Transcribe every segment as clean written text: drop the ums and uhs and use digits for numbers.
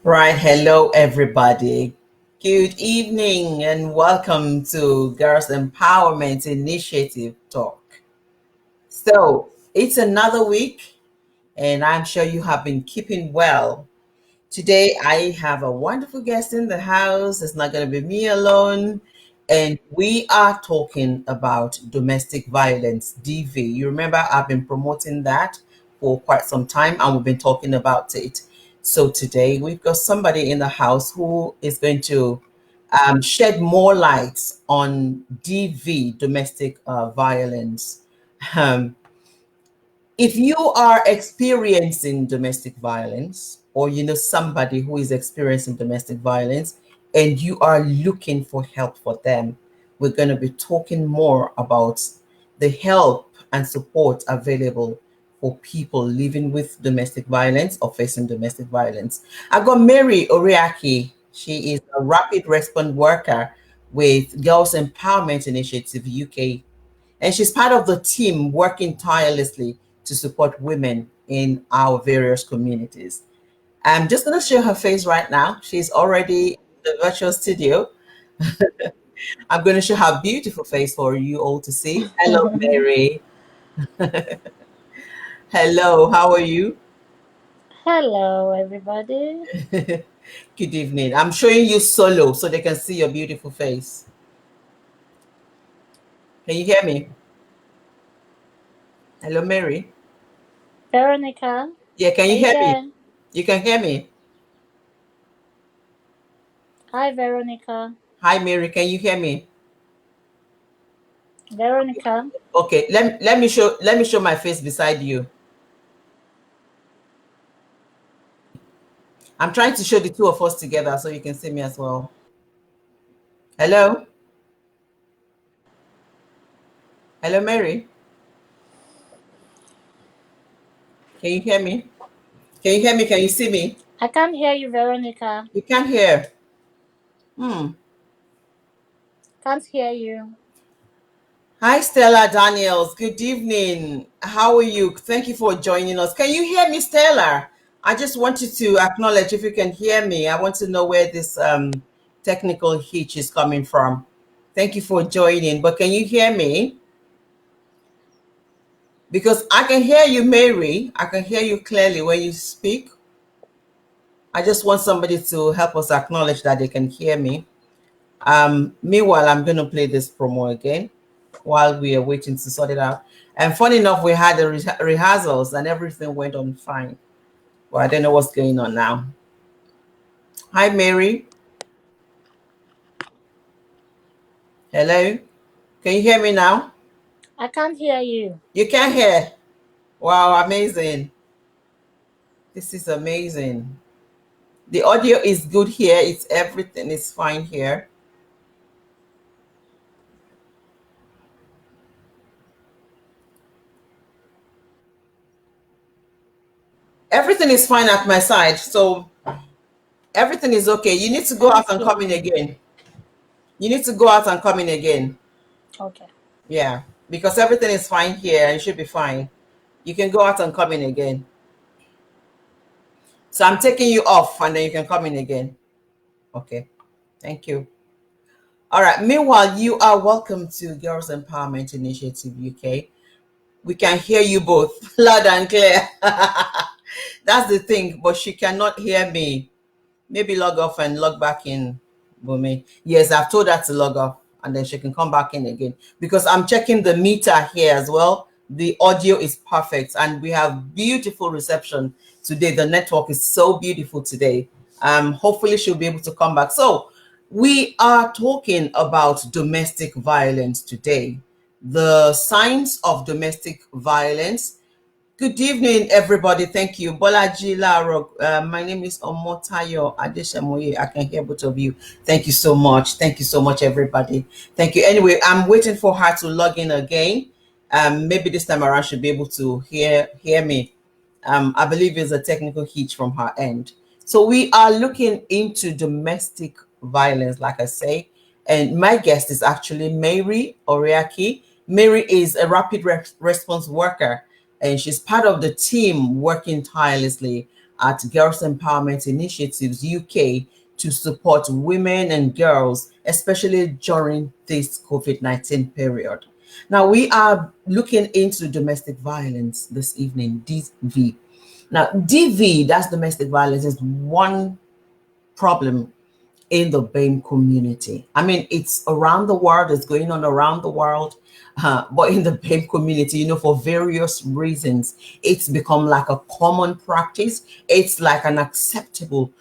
Right. Hello, everybody. Good evening and welcome to Girls Empowerment Initiative Talk. So, it's another week, and I'm sure you have been keeping well. Today, I have a wonderful guest in the house. It's not going to be me alone. And we are talking about domestic violence, DV. You remember I've been promoting that for quite some time and we've been talking about it. So today, we've got somebody in the house who is going to shed more light on DV, domestic violence. Um, if you are experiencing domestic violence or you know somebody who is experiencing domestic violence and you are looking for help for them, we're going to be talking more about the help and support available for people living with domestic violence or facing domestic violence. I've got Mary Oriakhi. She is a rapid response worker with Girls Empowerment Initiative UK, and she's part of the team working tirelessly to support women in our various communities. I'm just going to show her face right now. She's already in the virtual studio. I'm going to show her beautiful face for you all to see. Hello, Mary. Hello, how are you? Hello, everybody. Good evening. I'm showing you solo so they can see your beautiful face. Can you hear me? Hello, Mary. Veronica, Yeah, can are you you hear me? there? You can hear me. Hi, Veronica. Hi, Mary. Can you hear me? Veronica. Okay, let me show my face beside you. I'm trying to show the two of us together so you can see me as well. Hello? Hello, Mary. Can you hear me? Can you hear me? Can you see me? I can't hear you, Veronica. You can't hear. Hmm. Can't hear you. Hi, Stella Daniels. Good evening. How are you? Thank you for joining us. Can you hear me, Stella? I just wanted to acknowledge if you can hear me. I want to know where this technical hitch is coming from. Thank you for joining. But can you hear me? Because I can hear you, Mary. I can hear you clearly when you speak. I just want somebody to help us acknowledge that they can hear me. Meanwhile, I'm going to play this promo again while we are waiting to sort it out. And funny enough, we had the rehearsals and everything went on fine. Well, I don't know what's going on now. Hi, Mary. Hello. Can you hear me now? I can't hear you. You can hear. Wow, amazing. This is amazing. The audio is good here. It's everything is fine here. Everything is fine at my side. So everything is okay. You need to I go can't out and hear come in you. again. You need to go out and come in again. Okay. Yeah, because everything is fine here and it should be fine. You can go out and come in again. So I'm taking you off and then you can come in again. Okay. Thank you. All right. Meanwhile, you are welcome to Girls Empowerment Initiative UK. We can hear you both loud and clear. That's the thing, but she cannot hear me. Maybe log off and log back in, Bumi. Yes, I've told her to log off and then she can come back in again because I'm checking the meter here as well. The audio is perfect and we have beautiful reception today. The network is so beautiful today. Hopefully she'll be able to come back. So we are talking about domestic violence today. The signs of domestic violence. Good evening, everybody. Thank you. Bolaji Laro. My name is Omotayo Adeshamoye. I can hear both of you. Thank you so much. Thank you so much, everybody. Thank you. Anyway, I'm waiting for her to log in again. Maybe this time around she'll be able to hear me. I believe it's a technical hitch from her end. So we are looking into domestic violence, like I say, and my guest is actually Mary Oriakhi. Mary is a rapid response worker, and she's part of the team working tirelessly at Girls Empowerment Initiatives UK to support women and girls, especially during this COVID-19 period. Now, we are looking into domestic violence this evening, DV. Now, DV, that's domestic violence, is one problem in the BAME community. I mean, it's around the world, it's going on around the world, but in the BAME community, for various reasons, it's become like a common practice. It's like an acceptable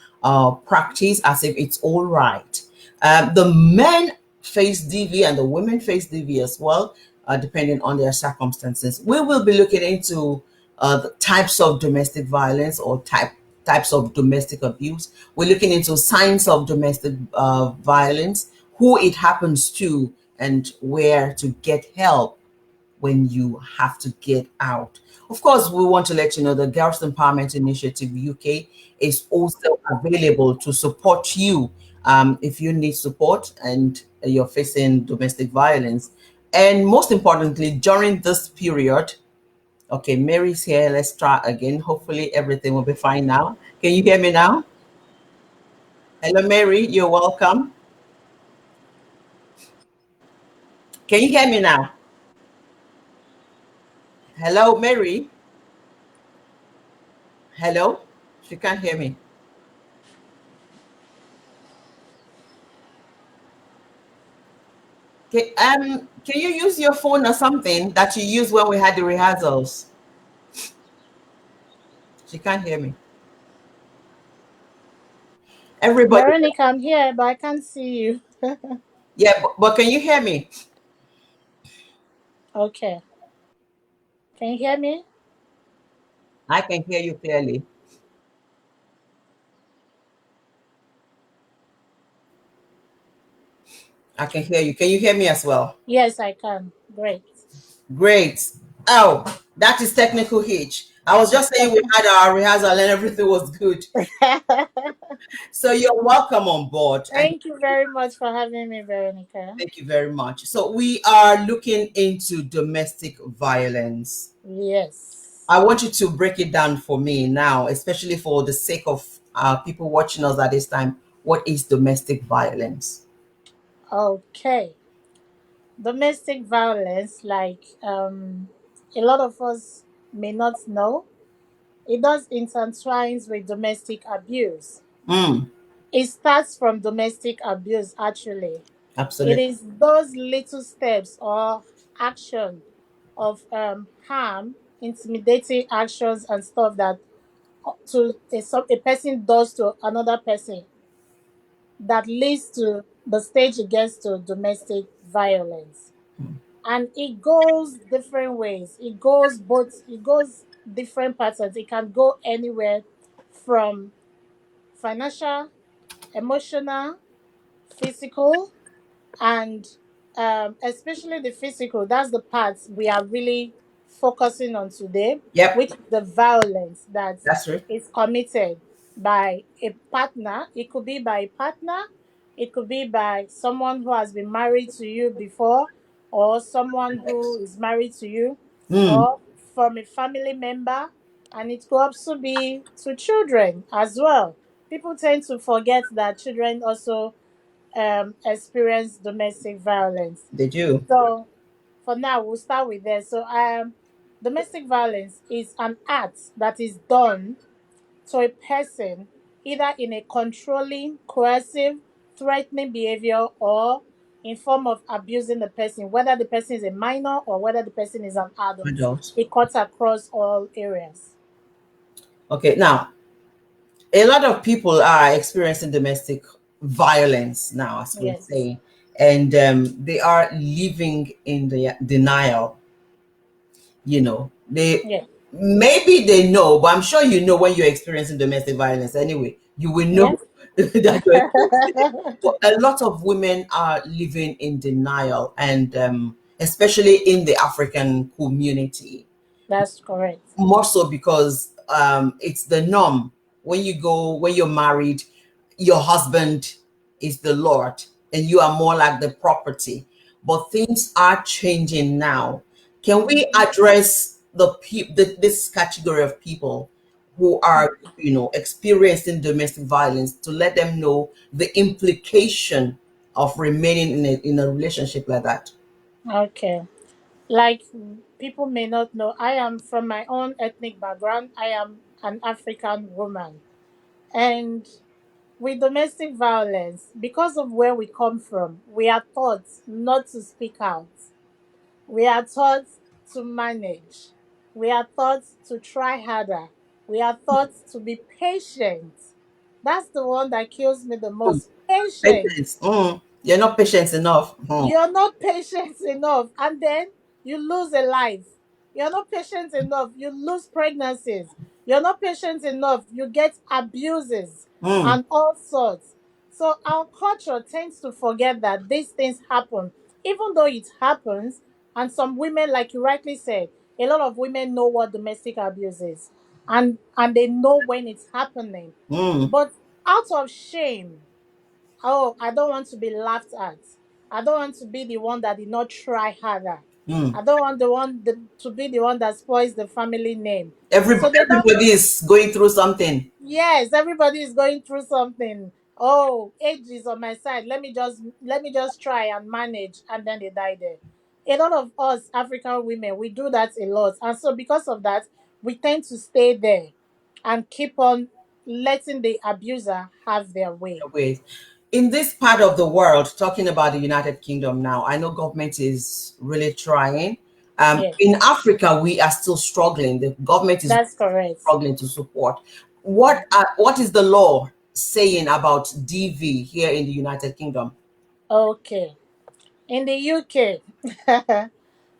practice, as if it's all right. The men face DV and the women face DV as well, depending on their circumstances. We will be looking into the types of domestic violence or types of domestic abuse. We're looking into signs of domestic violence, who it happens to, and where to get help when you have to get out. Of course, we want to let you know the Girls Empowerment Initiative UK is also available to support you if you need support and you're facing domestic violence. And most importantly, during this period, okay, Mary's here. Let's try again. Hopefully, everything will be fine now. Can you hear me now? Hello, Mary. You're welcome. Can you hear me now? Hello, Mary. Hello. She can't hear me. Can you use your phone or something that you used when we had the rehearsals? She can't hear me. Everybody, Veronica, I'm here, but I can't see you. yeah, but can you hear me? Okay. Can you hear me? I can hear you clearly. I can hear you. Can you hear me as well? Yes, I can. Great. Great. Oh, that is technical hitch. I was just saying we had our rehearsal and everything was good. So you're welcome on board, and Thank you very much for having me, Veronica. thank you very much. So we are looking into domestic violence. Yes. I want you to break it down for me now, especially for the sake of people watching us at this time. What is domestic violence? Okay. Domestic violence, like a lot of us may not know, it does intertwines with domestic abuse. Mm, It starts from domestic abuse, actually. It absolutely. is those little steps or action of harm, intimidating actions and stuff that a person does to another person that leads to the stage it gets to domestic violence. And it goes different ways. It goes different patterns. It can go anywhere from financial, emotional, physical, and especially the physical. That's the part we are really focusing on today, which Yep, is the violence that that's right. is committed by a partner. It could be by a partner, it could be by someone who has been married to you before, or someone who is married to you, Mm, or from a family member, and it could also be to children as well. People tend to forget that children also experience domestic violence. they do. So for now, we'll start with this. So domestic violence is an act that is done to a person either in a controlling, coercive, threatening behavior or in form of abusing the person, whether the person is a minor or whether the person is an adult. Adults. It cuts across all areas. Okay, now a lot of people are experiencing domestic violence now, as we Yes. say, and they are living in the denial. They Yeah. maybe they know, but I'm sure when you're experiencing domestic violence anyway, you will know Yes. that you're experiencing it. But a lot of women are living in denial, and especially in the African community, That's correct. more so because it's the norm. When you're married, your husband is the lord and you are more like the property, but things are changing now. Can we Mhm. address this category of people who are, experiencing domestic violence, to let them know the implication of remaining in a relationship like that. Okay. Like, people may not know, I am from my own ethnic background. I am an African woman. And with domestic violence, because of where we come from, we are taught not to speak out. We are taught to manage. We are taught to try harder. We are taught to be patient. That's the one that kills me the Hmm. most. Patient. Patience. You're not patient enough. You're not patient enough, and then you lose a life. You're not patient enough, you lose pregnancies. You're not patient enough, you get abuses Mm, and all sorts. So our culture tends to forget that these things happen, even though it happens. And some women, like you rightly said, a lot of women know what domestic abuse is, and they know when it's happening. mm, But out of shame, oh, I don't want to be laughed at. I don't want to be the one that did not try harder. mm. I don't want to be the one that spoils the family name. So they don't. Everybody is going through something. Yes, everybody is going through something. Oh, age is on my side. Let me just try and manage, and then they die there. A lot of us African women, we do that a lot, and so because of that, we tend to stay there and keep on letting the abuser have their way. Wait. In this part of the world, talking about the United Kingdom now, I know government is really trying. In Yes, Africa, we are still struggling. The government is that's correct. struggling to support. What is the law saying about DV here in the United Kingdom? Okay. In the UK,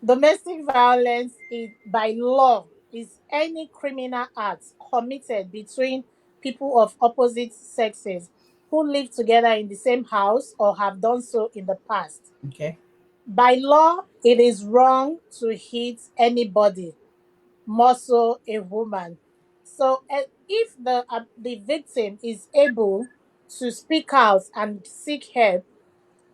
domestic violence is by law is any criminal act committed between people of opposite sexes who live together in the same house or have done so in the past. Okay. By law, it is wrong to hit anybody, more so a woman. So, if the victim is able to speak out and seek help,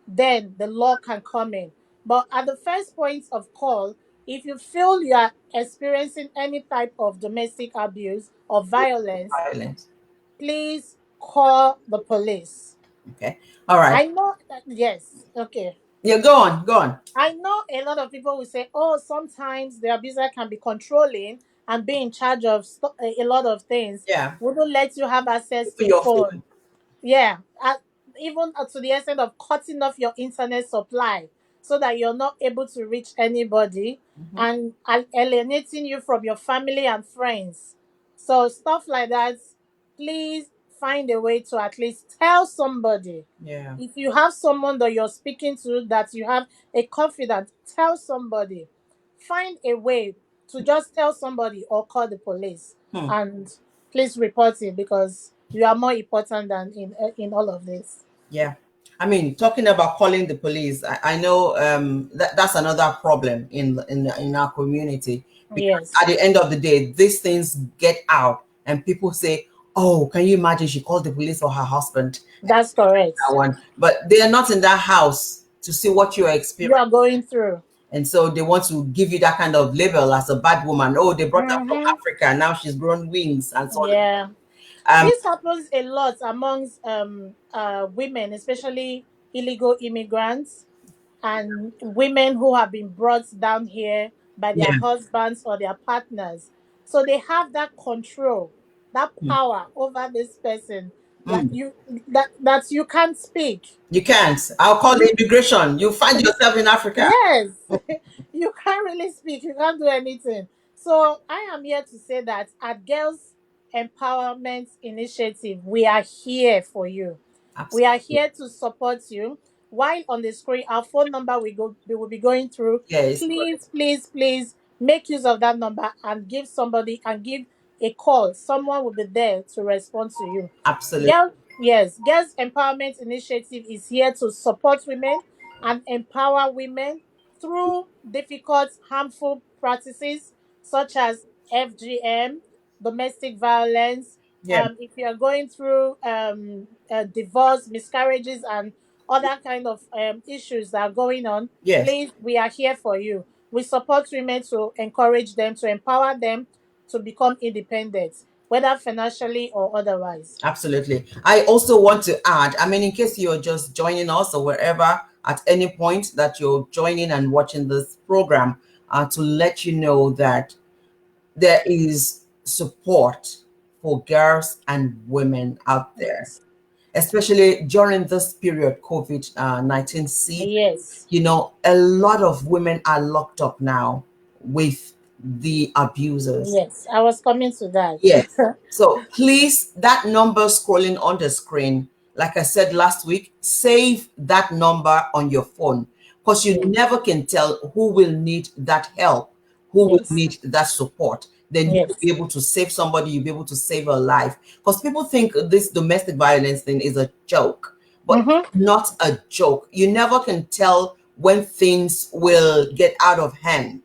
then the law can come in. But at the first point of call, if you feel you are experiencing any type of domestic abuse or violence, Violence. please call the police. Okay. All right. I know that, yes, okay. Yeah, go on, go on. I know a lot of people will say, oh, sometimes the abuser can be controlling and be in charge of a lot of things, Yeah. wouldn't let you have access Open to your phone. phone. Yeah, even to the extent of cutting off your internet supply so that you're not able to reach anybody, Mhm. and alienating you from your family and friends. So, stuff like that, please find a way to at least tell somebody. Yeah. If you have someone that you're speaking to, that you have a confidant, tell somebody. Find a way to just tell somebody or call the police, Hmm. and please report it, because you are more important than in all of this. Yeah. I mean, talking about calling the police, I know that's another problem in our community, because Yes, at the end of the day, these things get out, and people say, "Oh, can you imagine? She called the police for her husband." that's correct. That one, but they are not in that house to see what you are You are experiencing, going through. and so they want to give you that kind of label as a bad woman. Oh, they brought her from Mm-hmm. Africa, now she's grown wings, and so on. Yeah, Um, this happens a lot amongst women, especially illegal immigrants and women who have been brought down here by their yeah. husbands or their partners. So they have that control, that Mm. power over this person, like Mm. that you can't speak. You can't. I'll call the You immigration. You find yourself in Africa. Yes, you can't really speak, you can't do anything. So I am here to say that at Girls Empowerment Initiative, we are here for you. We are Absolutely. here to support you. While on the screen, our phone number we will be going through. Yes. Please, please, please make use of that number and give a call. Someone will be there to respond to you. Absolutely. Girls Empowerment Initiative is here to support women and empower women through difficult, harmful practices such as FGM, domestic violence. Yeah. If you are going through divorce, miscarriages, and other kind of issues that are going on, Yes. please, we are here for you. We support women to encourage them, to empower them to become independent. whether financially or otherwise. Absolutely. I also want to add, I mean, in case you're just joining us or wherever at any point that you're joining and watching this program, to let you know that there is support for girls and women out there, Yes. especially during this period, COVID 19 season. Yes. You know, a lot of women are locked up now with the abusers. Yes. I was coming to that. Yes. So please, that number scrolling on the screen, like I said last week, save that number on your phone because you Yes. never can tell who will need that help, who will Yes. need that support. Then you'll be Yes. able to save somebody, you'll be able to save a life. Because people think this domestic violence thing is a joke, but Mm-hmm. it's not a joke. You never can tell when things will get out of hand.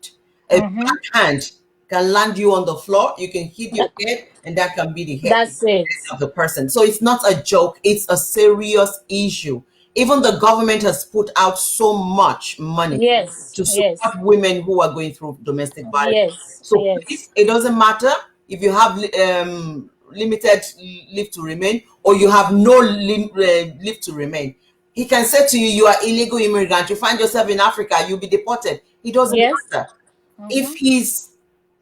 A Mm-hmm. backhand can land you on the floor, you can hit your head, and that can be the head That's it. of the person. So it's not a joke, it's a serious issue. Even the government has put out so much money Yes. to Yes. support women who are going through domestic violence. Yes. So Yes. please, it doesn't matter if you have limited leave to remain or you have no leave to remain. He can say to you, you are illegal immigrant. You find yourself in Africa, you'll be deported. It doesn't Yes. matter. If Mm-hmm. he's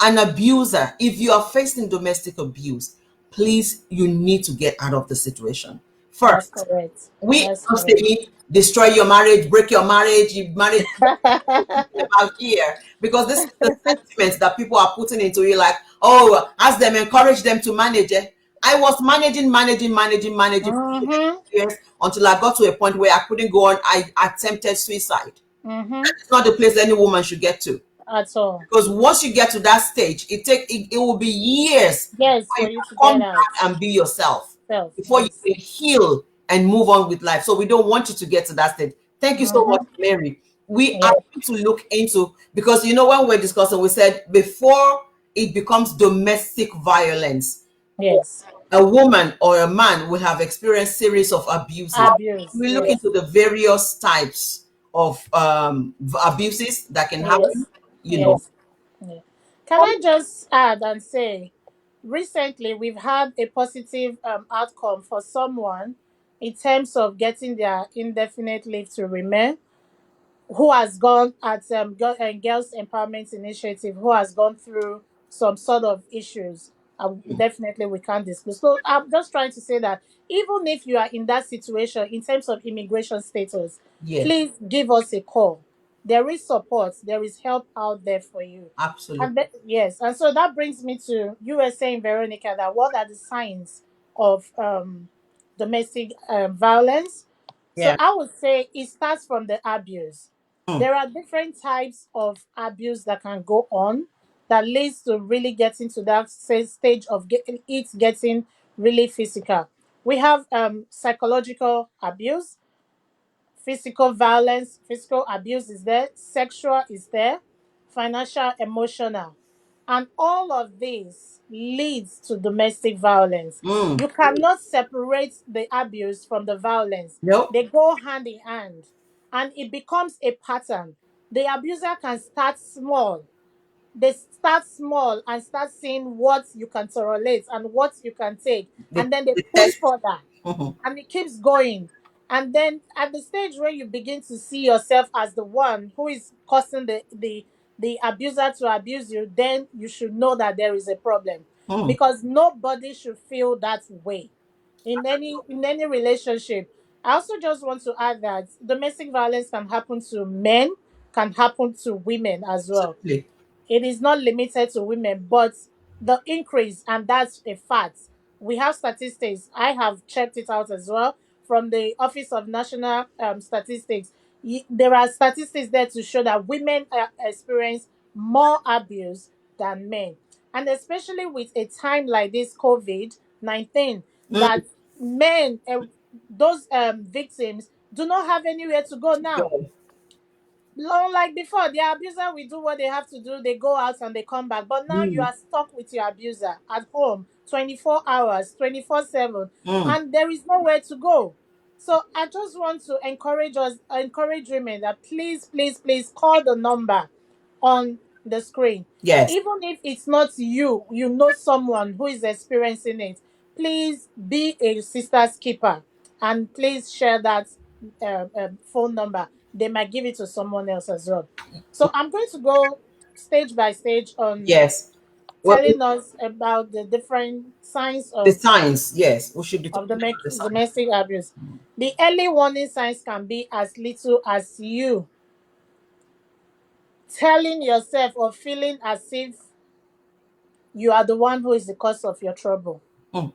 an abuser, if you are facing domestic abuse, please, you need to get out of the situation. That's First, correct. we That's don't correct. say destroy your marriage, break your marriage, you marriage about here because this is the sentiment that people are putting into you like, oh, ask them, encourage them to manage it. I was managing for Mm-hmm. years until I got to a point where I couldn't go on. I attempted suicide. Mm-hmm. It's not the place any woman should get to. At all. Because once you get to that stage, it will be years Yes, before for you you to can come get out. back and be yourself, Self. before you Yes. can heal and move on with life. So we don't want you to get to that stage. Thank you so much, Mm-hmm. Mary. We are Yeah. going to look into, because you know when we're discussing, we said before it becomes domestic violence, Yes. a woman or a man will have experienced series of abuses. Abuse. We look Yes. into the various types of abuses that can happen, Yes. you know. Yes. Yeah. Can I just add and say, recently we've had a positive outcome for someone in terms of getting their indefinite leave to remain, who has gone at Girls Empowerment Initiative, who has gone through some sort of issues. Definitely, we can't disclose. So I'm just trying to say that even if you are in that situation in terms of immigration status, Yeah, please give us a call. There is support. There is help out there for you. absolutely. And yes, and so that brings me to you were saying, Veronica, that what are the signs of domestic violence? So Yeah. I would say it starts from the abuse. Mm. There are different types of abuse that can go on that leads to really getting to that stage of getting really physical. We have psychological abuse, physical violence, physical abuse is there, sexual is there, financial, emotional. And all of this leads to domestic violence. Mm. You cannot separate the abuse from the violence. Nope. They go hand in hand. And it becomes a pattern. The abuser can start small. They start small and start seeing what you can tolerate and what you can take. The, And then they the push test. further Mhm. and it keeps going. And then at the stage where you begin to see yourself as the one who is causing the abuser to abuse you, then you should know that there is a problem, Mm. because nobody should feel that way in any relationship. I also just want to add that domestic violence can happen to men, can happen to women as well. Absolutely. It is not limited to women, but the increase, and that's a fact. We have statistics. I have checked it out as well from the Office of National Statistics. There are statistics there to show that women experience more abuse than men. And especially with a time like this, COVID-19, Mm. that men, those victims, do not have anywhere to go now. Go. Like before, the abuser will do what they have to do. They go out and they come back. But now you Mm. are stuck with your abuser at home 24 hours, 24/7, Mm. and there is nowhere to go. So I just want to encourage women that please, please, please call the number on the screen. Yes. Even if it's not you, you know someone who is experiencing it. Please be a sister's keeper, and please share that phone number. They might give it to someone else as well. So I'm going to go stage by stage on Yes. Well, telling us about the different signs the of signs. Yes, we should be of talking about the signs. domestic abuse. The early warning signs can be as little as you telling yourself or feeling as if you are the one who is the cause of your trouble. Mm,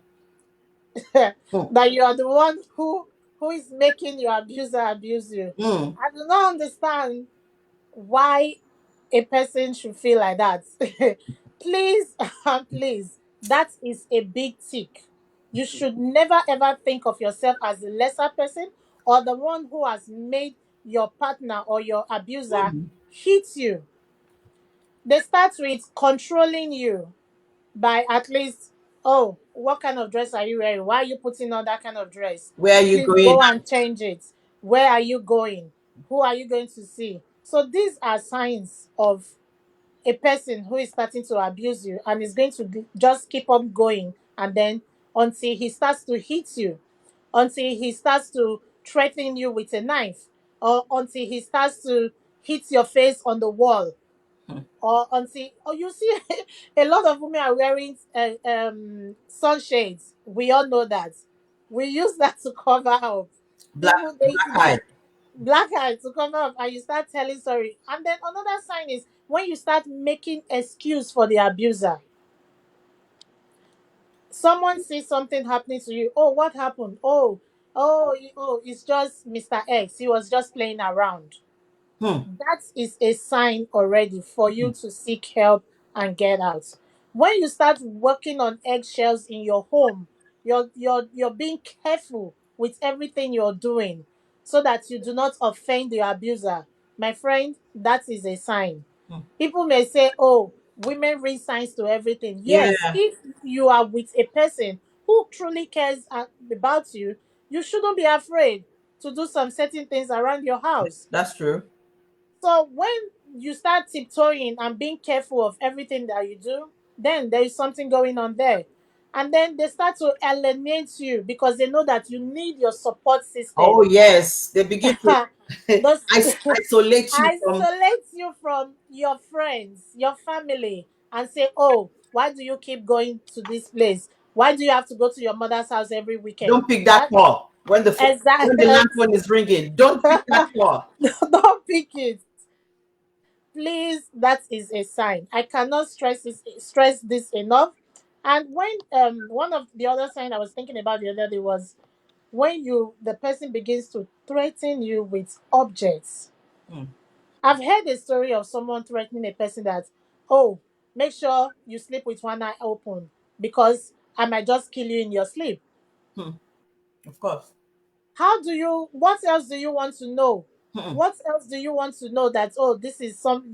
mm, That you are the one who is making your abuser abuse you. mm. I do not understand why a person should feel like that. Please, please, that is a big tick. You should never ever think of yourself as the lesser person or the one who has made your partner or your abuser hit you. They start with controlling you by at least, oh, what kind of dress are you wearing? Why are you putting on that kind of dress? Where are you Please going? go and change it. Where are you going? Who are you going to see? So these are signs of a person who is starting to abuse you and is going to just keep on going, and then until he starts to hit you, until he starts to threaten you with a knife, or until he starts to hit your face on the wall, Mm. or until, or you see a lot of women are wearing sunshades. We all know that. We use that to cover up. People Black eye. they black eye to cover up, and you start telling sorry. And then another sign is when you start making excuse for the abuser. Someone sees something happening to you. Oh, what happened? Oh, it's just Mr. X. He was just playing around. Hmm. That is a sign already for you to seek help and get out. When you start working on eggshells in your home, you're being careful with everything you're doing so that you do not offend the abuser. My friend, that is a sign. Hmm. People may say, oh, women read signs to everything. Yes, Yeah, if you are with a person who truly cares about you, you shouldn't be afraid to do some certain things around your house. that's true. So when you start tiptoeing and being careful of everything that you do, then there is something going on there. And then they start to alienate you because they know that you need your support Oh system. yes, they begin to Those isolate you from. isolate you from your friends, your family, and say, "Oh, why do you keep going to this place? Why do you have to go to your mother's house every weekend?" Don't pick that call when when the Exactly. land phone is ringing. Don't pick that call. Don't pick it. Please, that is a sign. I cannot stress this enough. And when one of the other sign I was thinking about the other day was when the person begins to threaten you with objects. Hmm. I've heard a story of someone threatening a person that, oh, make sure you sleep with one eye open because I might just kill you in your sleep. Hmm. Of course. What else do you want to know? Hmm. What else do you want to know that, oh, this is some,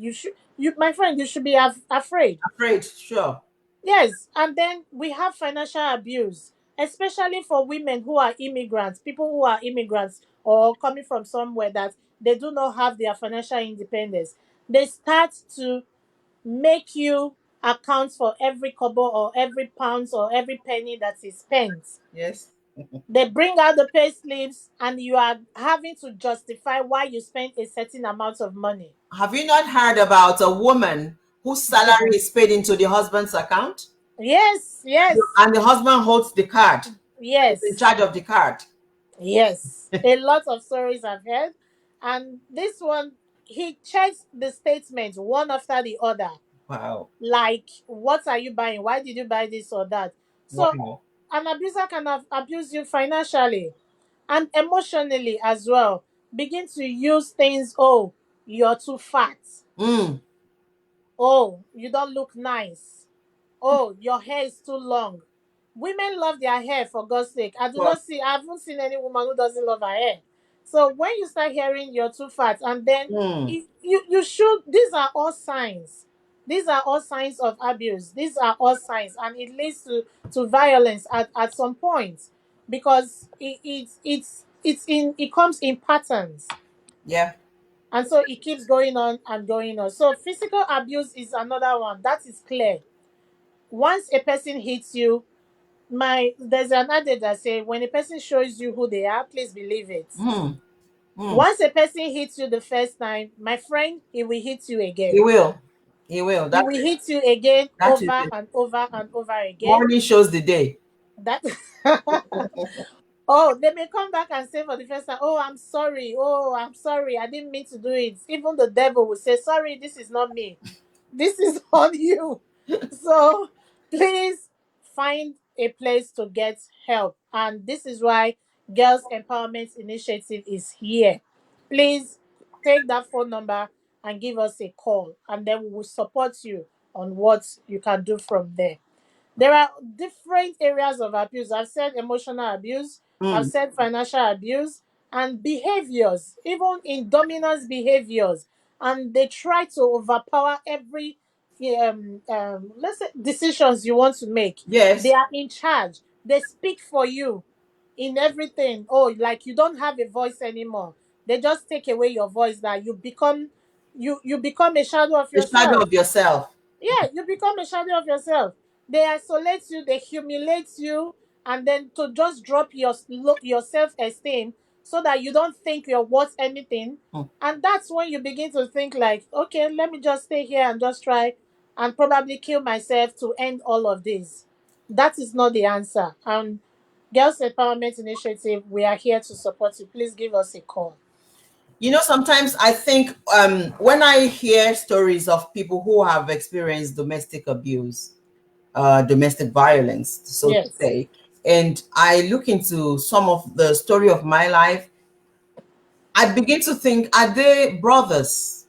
my friend, you should be afraid. Afraid, sure. Yes, and then we have financial abuse, especially for women who are immigrants, people who are immigrants or coming from somewhere that they do not have their financial independence. They start to make you account for every kobo or every pounds or every penny that is spent. Yes. They bring out the pay slips and you are having to justify why you spent a certain amount of money. Have you not heard about a woman whose salary is paid into the husband's account, Yes, yes, and the husband holds the card? Is in yes, charge of the card. yes. A lot of stories I've heard. And this one, he checks the statements one after the other. Wow. Like, what are you buying? Why did you buy this or that? So, Wow. an abuser can have abuse you financially and emotionally as well. Begin to use things, oh, you're too fat. Mm. Oh, you don't look nice. Oh, your hair is too long. Women love their hair, for God's sake. Of course. I haven't seen any woman who doesn't love her hair. So when you start hearing you're too fat, and then Mm. you should, these are all signs. These are all signs of abuse. These are all signs, and it leads to violence at some point because it comes in patterns. Yeah. And so it keeps going on and going on. So physical abuse is another one. That is clear. Once a person hits you, there's an adage that say when a person shows you who they are, please believe it. Mm, mm. Once a person hits you the first time, my friend, he will hit you He again. will. He will. He will hit you again That is over it. and over and over again. Morning shows the day. That oh, they may come back and say for the first time, "Oh, I'm sorry. Oh, I'm sorry. I didn't mean to do it." Even the devil will say, "Sorry, this is not me. This is on you." So please find a place to get help. And this is why Girls Empowerment Initiative is here. Please take that phone number and give us a call, and then we will support you on what you can do from there. There are different areas of abuse. I've said emotional abuse, I've Mm. said financial abuse, and behaviors, even in dominance behaviors. And they try to overpower every let's say decisions you want to make. They Yes. are in charge. They speak for you in everything. Oh, like you don't have a voice anymore. They just take away your voice, that you become a shadow of The shadow yourself. of yourself. Yeah, you become a shadow of yourself. They isolate you, they humiliate you, and then to just drop your self esteem so that you don't think you're worth anything. Mm. And that's when you begin to think like, okay, let me just stay here and just try and probably kill myself to end all of this. That is not the answer. And Girls Empowerment Initiative, we are here to support you. Please give us a call. Sometimes I think when I hear stories of people who have experienced domestic abuse, domestic violence, so to Yes. say, and I look into some of the story of my life, I begin to think, are they brothers?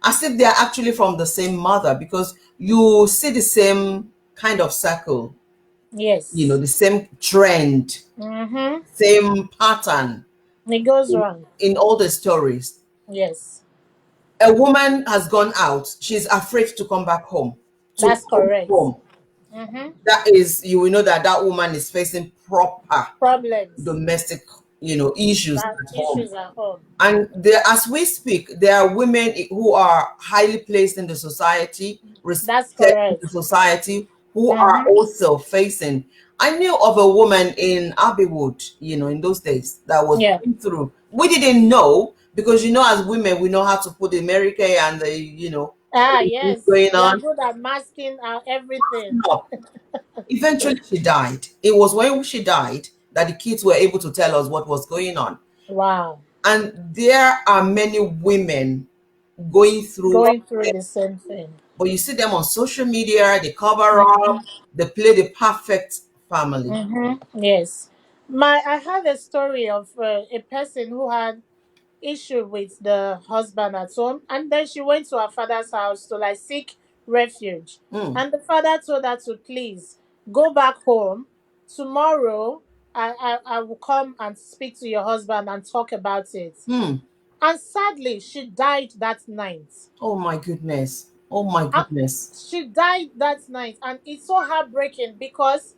As if they're actually from the same mother, because you see the same kind of circle, Yes. the same trend, Mm-hmm. same pattern It goes wrong. in all the stories. Yes. A woman has gone out, she's afraid to come back home, to That's own correct. home. Mm-hmm. That is, you will know that that woman is facing proper Problems. domestic, issues That at home. issues at home. And there, as we speak, there are women who are highly placed in the society, That's respected in the correct. society, who are Mm-hmm. also facing. I knew of a woman in Abbeywood, in those days, that was Yeah. going through. We didn't know, because as women, we know how to put the Mary Kay and the, Ah, things yes. going We are on. good at masking everything. No. Eventually, she died. It was when she died that the kids were able to tell us what was going on. Wow. And there are many women going through what, Going through the same thing. but you see them on social media, they cover Mm-hmm. up, they play the perfect family. Mm-hmm. Yes. I had a story of a person who had issue with the husband at home, and then she went to her father's house to like seek refuge. Mm, And the father told her to please go back home tomorrow. I will come and speak to your husband and talk about it. mm. And sadly, she died that night. Oh my goodness. Oh my And goodness. she died that night, and it's so heartbreaking because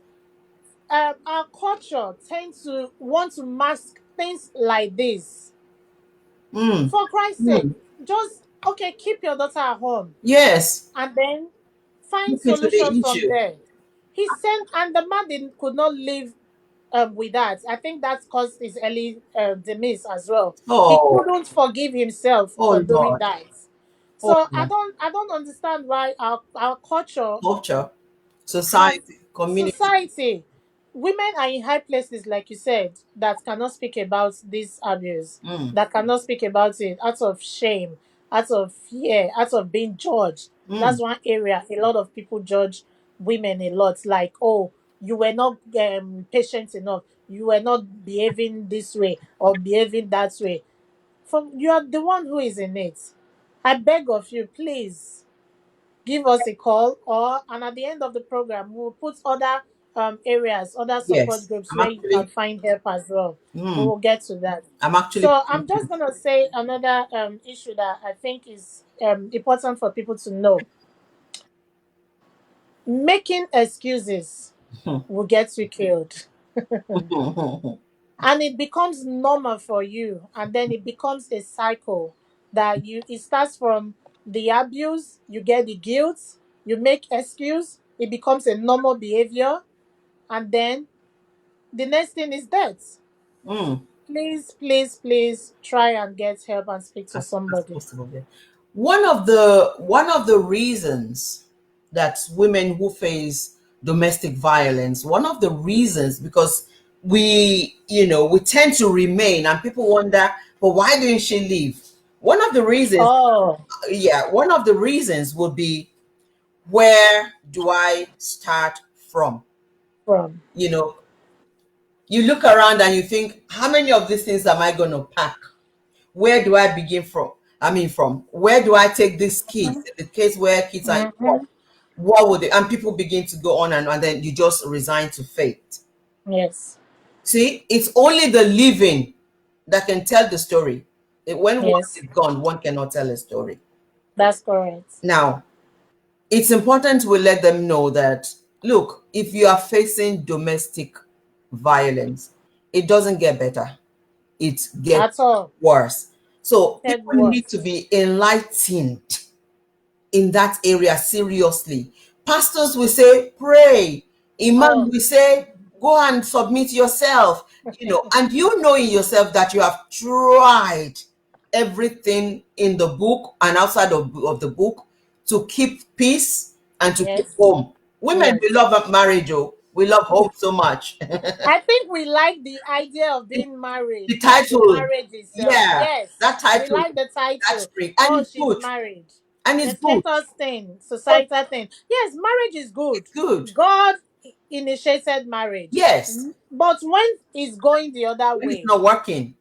our culture tends to want to mask things like this. Mm, For Christ's sake, mm. just okay, keep your daughter at home Yes. and then find Look into solution the from issue. there. He sent, and the man could not live with that. I think that caused his early demise as well. He Oh, couldn't forgive himself oh for doing Lord. that. Oh So I Lord. don't I don't understand why our culture Culture, has society, community. society, women are in high places, like you said, that cannot speak about this abuse, Mm, that cannot speak about it out of shame, out of fear, out of being judged. That's mm, one area a lot of people judge women a lot, like, oh, you were not patient enough, you were not behaving this way or behaving that way. From you are the one who is in it. I beg of you, please give us a call, or and at the end of the program we'll put other areas, other support yes. groups I'm where you can actually, find help as well. We mm, will get to that. I'm actually So I'm just going to say another issue that I think is important for people to know. Making excuses will get you killed. and it becomes normal for you, and then it becomes a cycle that you it starts from the abuse, you get the guilt, you make excuse, it becomes a normal behavior, and then the next thing is death. Mm. Please, please, please try and get help and speak to As somebody. possible. Yeah. One of the reasons that women who face domestic violence, one of the reasons, because we tend to remain, and people wonder, but why didn't she leave? One of the reasons, Oh, yeah, one of the reasons would be, where do I start from? from. You know, you look around and you think, how many of these things am I going to pack? Where do I begin from? I mean, from where do I take these kids? In the case where kids are Mm-hmm. involved, what would they, and people begin to go on, and then you just resign to fate. Yes, See, it's only the living that can tell the story. When one yes, is gone, one cannot tell a story. that's correct. Now, it's important we let them know that, look, if you are facing domestic violence, it doesn't get better, it gets At all. worse. So Said people need to worst. be enlightened in that area seriously. Pastors will say, pray. Imam Oh, will say, go and submit yourself. And you know in yourself that you have tried everything in the book and outside of the book to keep peace and to keep yes, home. Women, yes. we love marriage, oh. We love home so much. I think we like the idea of being married The than the title, marriage itself. yeah, Yes, that we title, like the that title. string, and Oh, it's she's good, married. and The it's good. status thing, But societal thing. Yes, marriage is good. it's good. God initiated marriage. Yes, But when it's going the other when it's way, not working.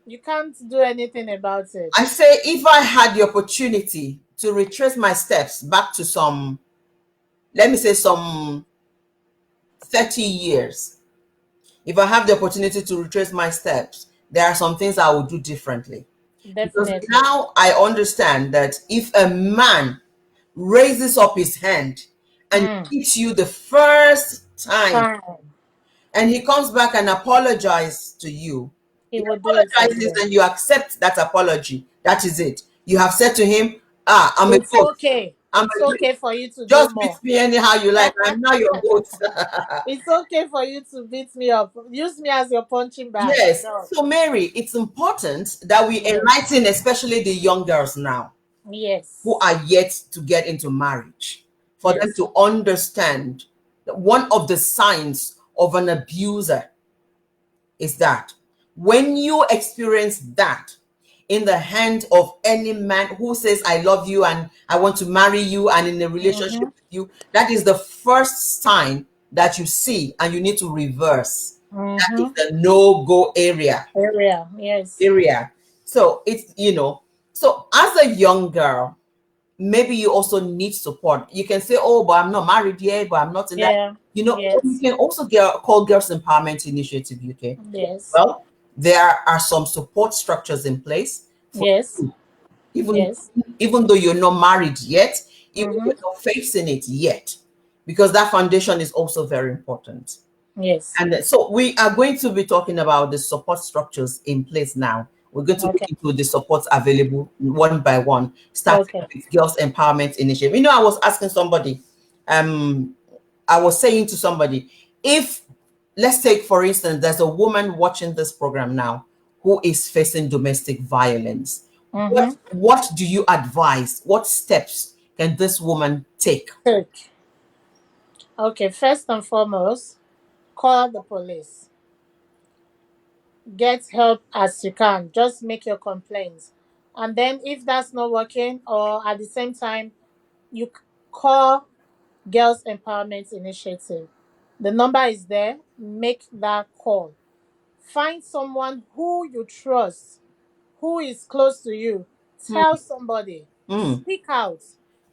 you can't do anything about it. I say, if I had the opportunity to retrace my steps back to some, let me say, some 30 years, if I have the opportunity to retrace my steps, there are some things I would do differently. Because Definitely. now I understand that if a man raises up his hand and Mm. hits you the first time, Time. and he comes back and apologizes to you, He he will do it apologizes again. and you accept that apology. That is it. You have said to him, I'm a It's goat. okay. I'm It's a goat. okay for you to do Just beat more. me anyhow you like. I'm now your goat. It's okay for you to beat me up. Use me as your punching bag. Yes. No. So, Mary, it's important that we Yes. enlighten, especially the young girls now who Yes. are yet to get into marriage, for them Yes. to understand that one of the signs of an abuser is that when you experience that in the hand of any man who says, I love you and I want to marry you and in a relationship Mm-hmm. with you, that is the first sign that you see, and you need to reverse. That is Mm-hmm. the no go Area. Yes. area. So so as a young girl, maybe you also need support. You can say, oh, but I'm not married yet, but I'm not in that. Yeah. Or you Yes. can also call Girls Empowerment Initiative UK. Yes. Well, there are some support structures in place for Yes. you, even Yes. even though you're not married yet, even though Mm-hmm. you're not facing it yet, because that foundation is also very important. Yes. And so we are going to be talking about the support structures in place now. We're going to look Okay. into the supports available one by one, starting Okay. with Girls Empowerment Initiative. I was asking somebody, um, I was saying to somebody, if, let's take for instance, there's a woman watching this program now who is facing domestic violence. Mm-hmm. What do you advise? What steps can this woman take? Take. Okay. First and foremost, call the police. Get help as you can. Just make your complaints. And then if that's not working, or at the same time, you call Girls Empowerment Initiative. The number is there. Make that call. Find someone who you trust, who is close to you. Hmm, Tell somebody. hmm, Speak out.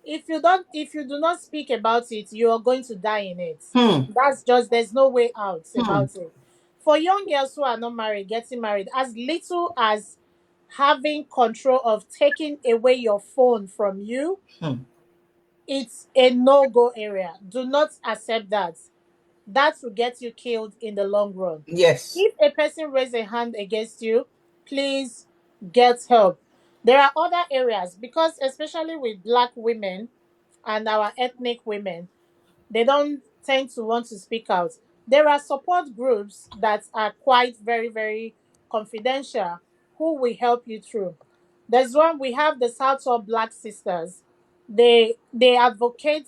If you do not speak about it, you are going to die in it. hmm, That's just there's no way out hmm, about it. For young girls who are not married, getting married, as little as having control of taking away your phone from you, hmm, it's a no-go area. Do not accept that. that will get you killed in the long run. Yes. If a person raises a hand against you, please get help. There are other areas because, especially with black women and our ethnic women, they don't tend to want to speak out. There are support groups that are quite very, very confidential who will help you through. There's one we have the Southall Black Sisters. They advocate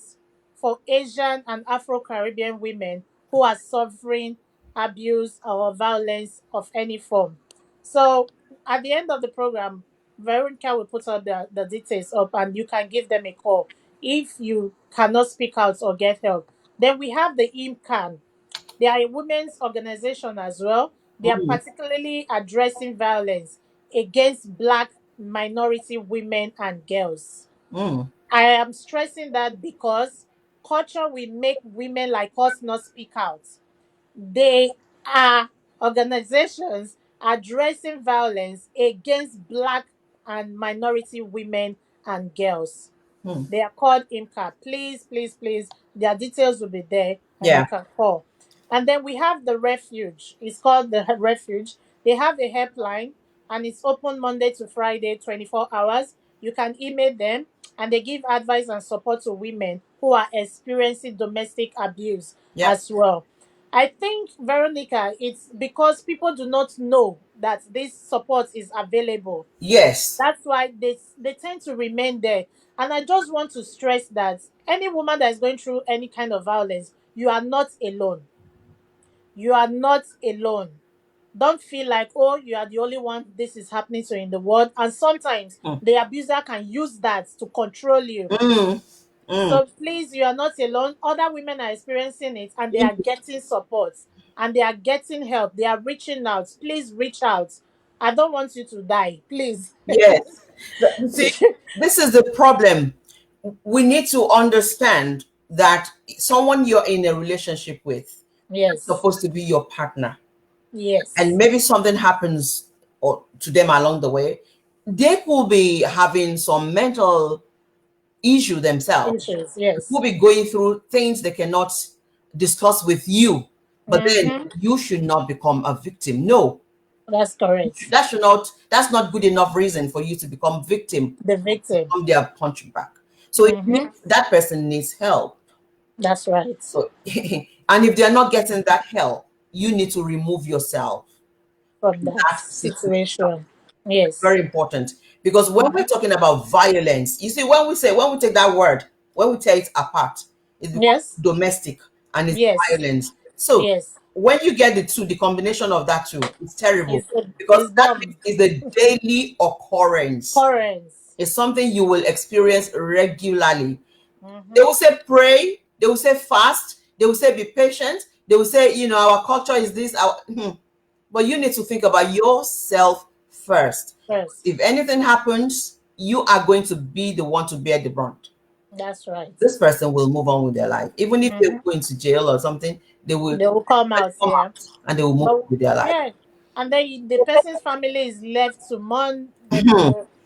for Asian and Afro Caribbean women who are suffering abuse or violence of any form. So at the end of the program, Veronica will put up the details up and you can give them a call if you cannot speak out or get help. Then we have the IMCAN. They are a women's organization as well. They are Mm, particularly addressing violence against Black minority women and girls. mm, I am stressing that because culture will make women like us not speak out. They are organizations addressing violence against Black and minority women and girls. mm. They are called IMCA. Please, please, please, their details will be there and you Yeah. can call. And then we have the refuge. It's called the refuge. They have a helpline and it's open Monday to Friday, 24 hours. You can email them and they give advice and support to women who are experiencing domestic abuse Yeah. as well. I think, Veronica, it's because people do not know that this support is available. Yes. That's why they tend to remain there. And I just want to stress that any woman that is going through any kind of violence, you are not alone. You are not alone. Don't feel like, oh, you are the only one this is happening to in the world. And sometimes Mm, the abuser can use that to control you. mm, mm. So please, you are not alone. Other women are experiencing it and they are getting support and they are getting help. They are reaching out. Please reach out. I don't want you to die. Please. Yes. You see, this is the problem. We need to understand that someone you're in a relationship with is Yes. supposed to be your partner. And Yes. maybe something happens or to them along the way. They could be having some mental issue themselves. Issues. They Yes. could be going through things they cannot discuss with you. But then Mm-hmm. you should not become a victim. No, That's correct. that's not good enough reason for you to become victim, The victim. become their punching back. So it Mm-hmm. means that person needs help. That's right. So and if they're not getting that help, you need to remove yourself From from that that situation. situation. Yes. Very important, because when we're Mm-hmm. talking about violence, you see, when we take that word, when we tear it apart, it becomes Yes. domestic and it's Yes. violence. So Yes. when you get the two, the combination of that two, it's terrible, because It's that means bomb. it's a daily occurrence. Currents. It's something you will experience regularly. They Mm-hmm. will say pray, they will say fast, they will say be patient, they will say, our culture is this, but you need to think about yourself first. First. If anything happens, you are going to be the one to bear the brunt. That's right. This person will move on with their life. Even if they Mm-hmm. go into jail or something, they will They will come out. come Yeah. out and they will move But on with their life. yeah, and then the person's family is left to mourn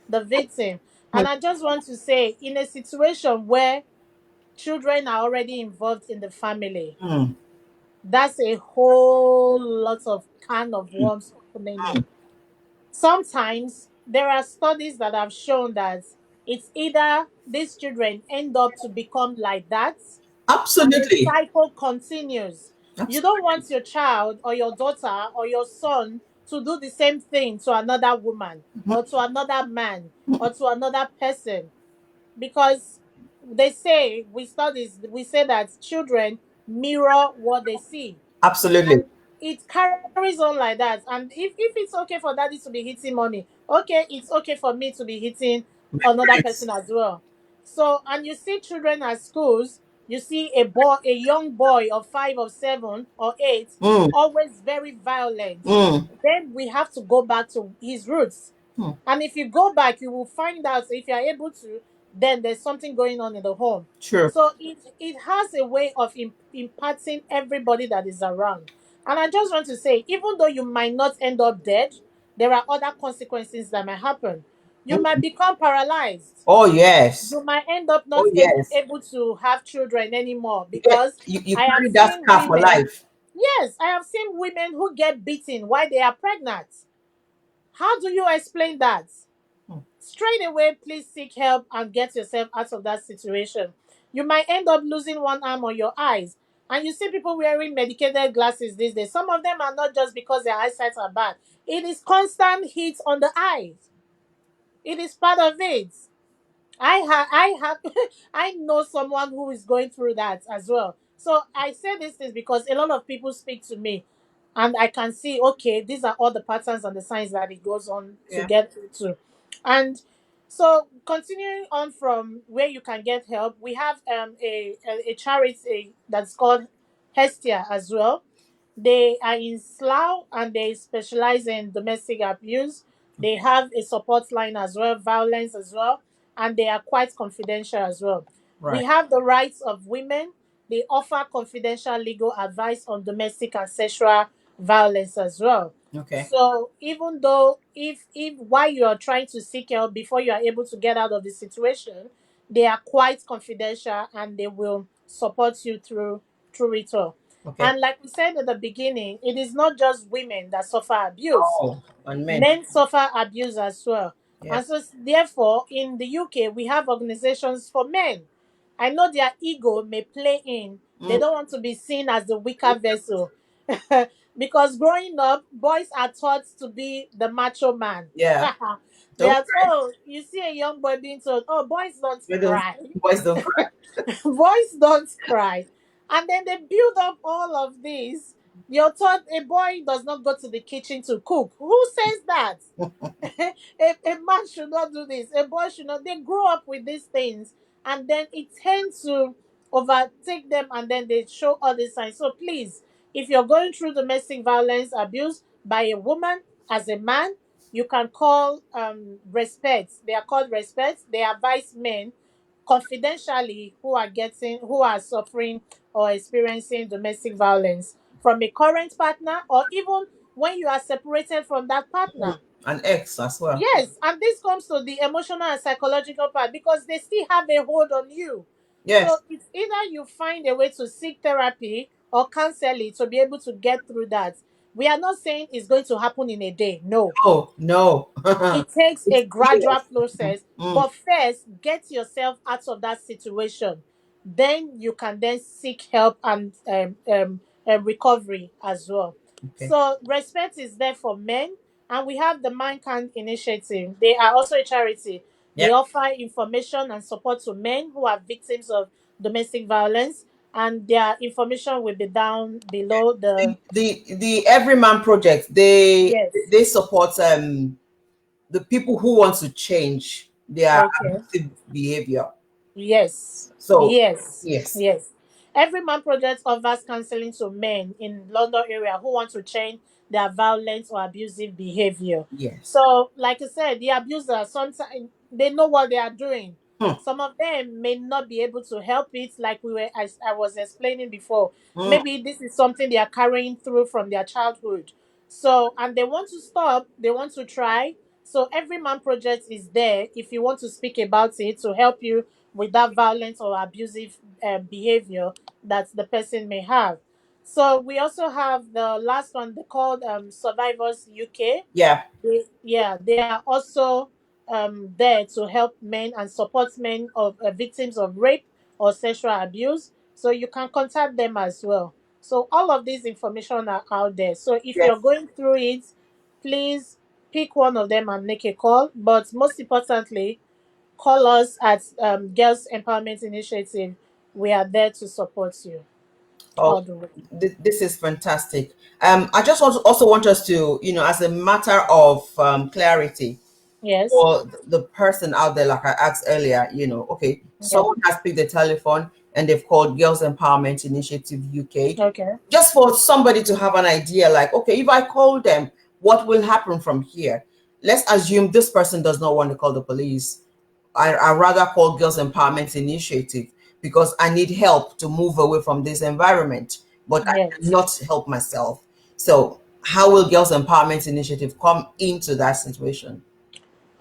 the victim. And I just want to say, in a situation where children are already involved in the family, Mm, that's a whole lot of can of worms opening up. Sometimes there are studies that have shown that it's either these children end up to become like that and the absolutely. cycle continues. You don't Absolutely. want your child or your daughter or your son to do the same thing to another woman or to another man or to another person because they say, we studies, we say that children mirror what they see, Absolutely. and it carries on like that. And if it's okay for daddy to be hitting mommy, okay, it's okay for me to be hitting another Yes. person as well. So, and you see children at schools, you see a young boy of 5 or 7 or 8, Mm, always very violent. mm, Then we have to go back to his roots. mm. And if you go back, you will find out, if you are able to, then there's something going on in the home. True. So it has a way of impacting everybody that is around. And I just want to say, even though you might not end up dead, there are other consequences that might happen. You might become paralyzed. Oh yes. You might end up not Oh yes. able to have children anymore, You get because you I have carry that seen scar for women. life. Yes, I have seen women who get beaten while they are pregnant. How do you explain that? Hmm. Straight away, please seek help and get yourself out of that situation. You might end up losing one arm or your eyes. And you see people wearing medicated glasses these days. Some of them are not just because their eyesight are bad. It is constant heat on the eyes. It is part of it. I have, I know someone who is going through that as well. So I say this is because a lot of people speak to me, and I can see, okay, these are all the patterns and the signs that it goes on to Yeah. get to. And so continuing on from where you can get help, we have a charity that's called Hestia as well. They are in Slough and they specialize in domestic abuse. They have a support line as well, violence as well, and they are quite confidential as well. We Right. have the rights of women. They offer confidential legal advice on domestic and sexual violence as well. Okay. So even though if while you are trying to seek help before you are able to get out of the situation, they are quite confidential and they will support you through it all. Okay. And like we said at the beginning, it is not just women that suffer abuse. Oh, and men. Men suffer abuse as well. And Yes. so, therefore, in the UK, we have organizations for men. I know their ego may play in. They Mm. don't want to be seen as the weaker vessel. Because growing up, boys are taught to be the macho man. Yeah. They Don't are, cry. oh, you see a young boy being told, oh, boys don't We don't. cry. Boys don't cry. Boys don't cry. And then they build up all of this. You're taught a boy does not go to the kitchen to cook. Who says that? A man should not do this. A boy should not. They grow up with these things, and then it tends to overtake them, and then they show all these signs. So please, if you're going through domestic violence abuse by a woman as a man, you can call respect. They are called respect. They advise men confidentially who are suffering or experiencing domestic violence from a current partner, or even when you are separated from that Mm. partner. An ex as well. Yes, and this comes to the emotional and psychological part, because they still have a hold on you. So Yes. it's either you find a way to seek therapy or counseling to be able to get through that. We are not saying it's going to happen in a day. No, Oh no. it takes It's a gradual years. process, Mm. but first get yourself out of that situation. Then you can then seek help and recovery as well. Okay. So respect is there for men, and we have the Mankind Initiative. They are also a charity. They Yep. offer information and support to men who are victims of domestic violence, and their information will be down below the. The Everyman Project, Yes. they support the people who want to change their Okay. abusive behavior. Yes, So yes, yes. yes. Every Man Project offers counseling to men in London area who want to change their violent or abusive behavior. Yes. So, like I said, the abusers sometimes they know what they are doing. Hmm. Some of them may not be able to help it, like as I was explaining before. Hmm. Maybe this is something they are carrying through from their childhood. So, and they want to stop, they want to try. So, Every Man Project is there if you want to speak about it to help you with that violent or abusive behavior that the person may have. So we also have the last one, they called Survivors UK. Yeah. They are also there to help men and support men of victims of rape or sexual abuse. So you can contact them as well. So all of these information are out there. So if Yes. you're going through it, please pick one of them and make a call. But most importantly, call us at Girls Empowerment Initiative. We are there to support you Oh, all the way. this is fantastic. I just also want us to, as a matter of clarity, Yes. for the person out there, like I asked earlier, okay, Yeah. someone has picked the telephone and they've called Girls Empowerment Initiative UK, Okay. just for somebody to have an idea, like, okay, if I call them, what will happen from here? Let's assume this person does not want to call the police. I rather call Girls Empowerment Initiative because I need help to move away from this environment, but I Yes. cannot help myself. So, how will Girls Empowerment Initiative come into that situation?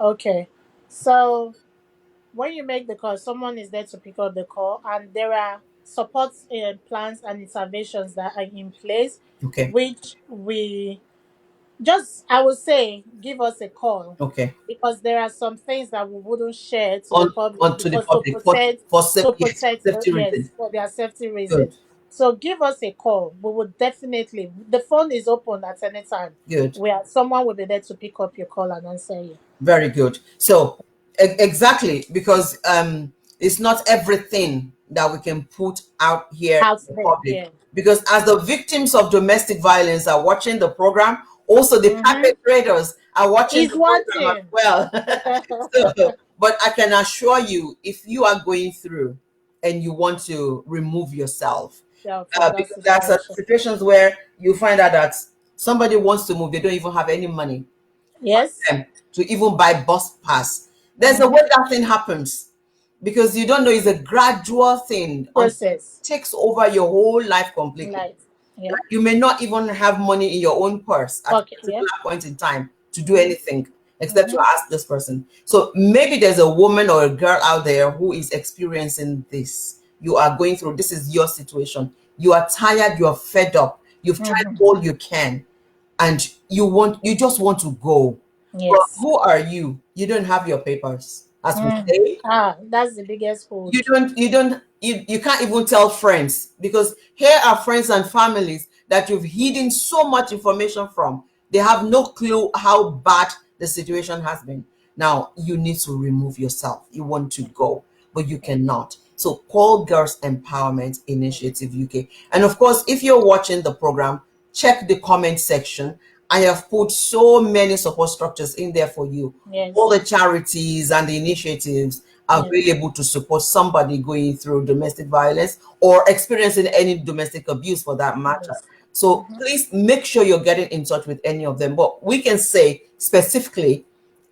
Okay. So when you make the call, someone is there to pick up the call, and there are support plans and interventions that are in place, Okay. which we just, I would say, give us a call, Okay. because there are some things that we wouldn't share to the On public, on to the because to public for protect, yes, safety reason. yes, for their safety Good. reasons. So give us a call. We will definitely, the phone is open at any time. Good. Where someone will be there to pick up your call and answer you. Very good. So exactly, because it's not everything that we can put out here Out in the there, public. yeah. Because as the victims of domestic violence are watching the program, also the Mm-hmm. perpetrators are watching Is the program as watching. well. So, but I can assure you, if you are going through and you want to remove yourself, Yeah, from that because there are some situation. situations where you find out that somebody wants to move, they don't even have any money Yes. them to even buy bus pass. There's a way Mm-hmm. that thing happens, because you don't know, it's a gradual thing until it Process. takes over your whole life completely. Life. Yeah. You may not even have money in your own purse at a Okay. Yeah. particular point in time to do anything except to Mm-hmm. ask this person. So maybe there's a woman or a girl out there who is experiencing this. You are going through, this is your situation. You are tired, you are fed up, you've tried Mm-hmm. all you can, and you just want to go. But Yes. who are you? You don't have your papers, as we Mm. say. Ah, that's the biggest You hold. don't you don't you can't even tell friends, because here are friends and families that you've hidden so much information from. They have no clue how bad the situation has been. Now you need to remove yourself. You want to go, but you cannot. So call Girls Empowerment Initiative UK. And of course, if you're watching the program, check the comment section. I have put so many support structures in there for you. All Yes. the charities and the initiatives Yes. available to support somebody going through domestic violence or experiencing any domestic abuse for that matter. Yes. So Mm-hmm. please make sure you're getting in touch with any of them. But we can say specifically,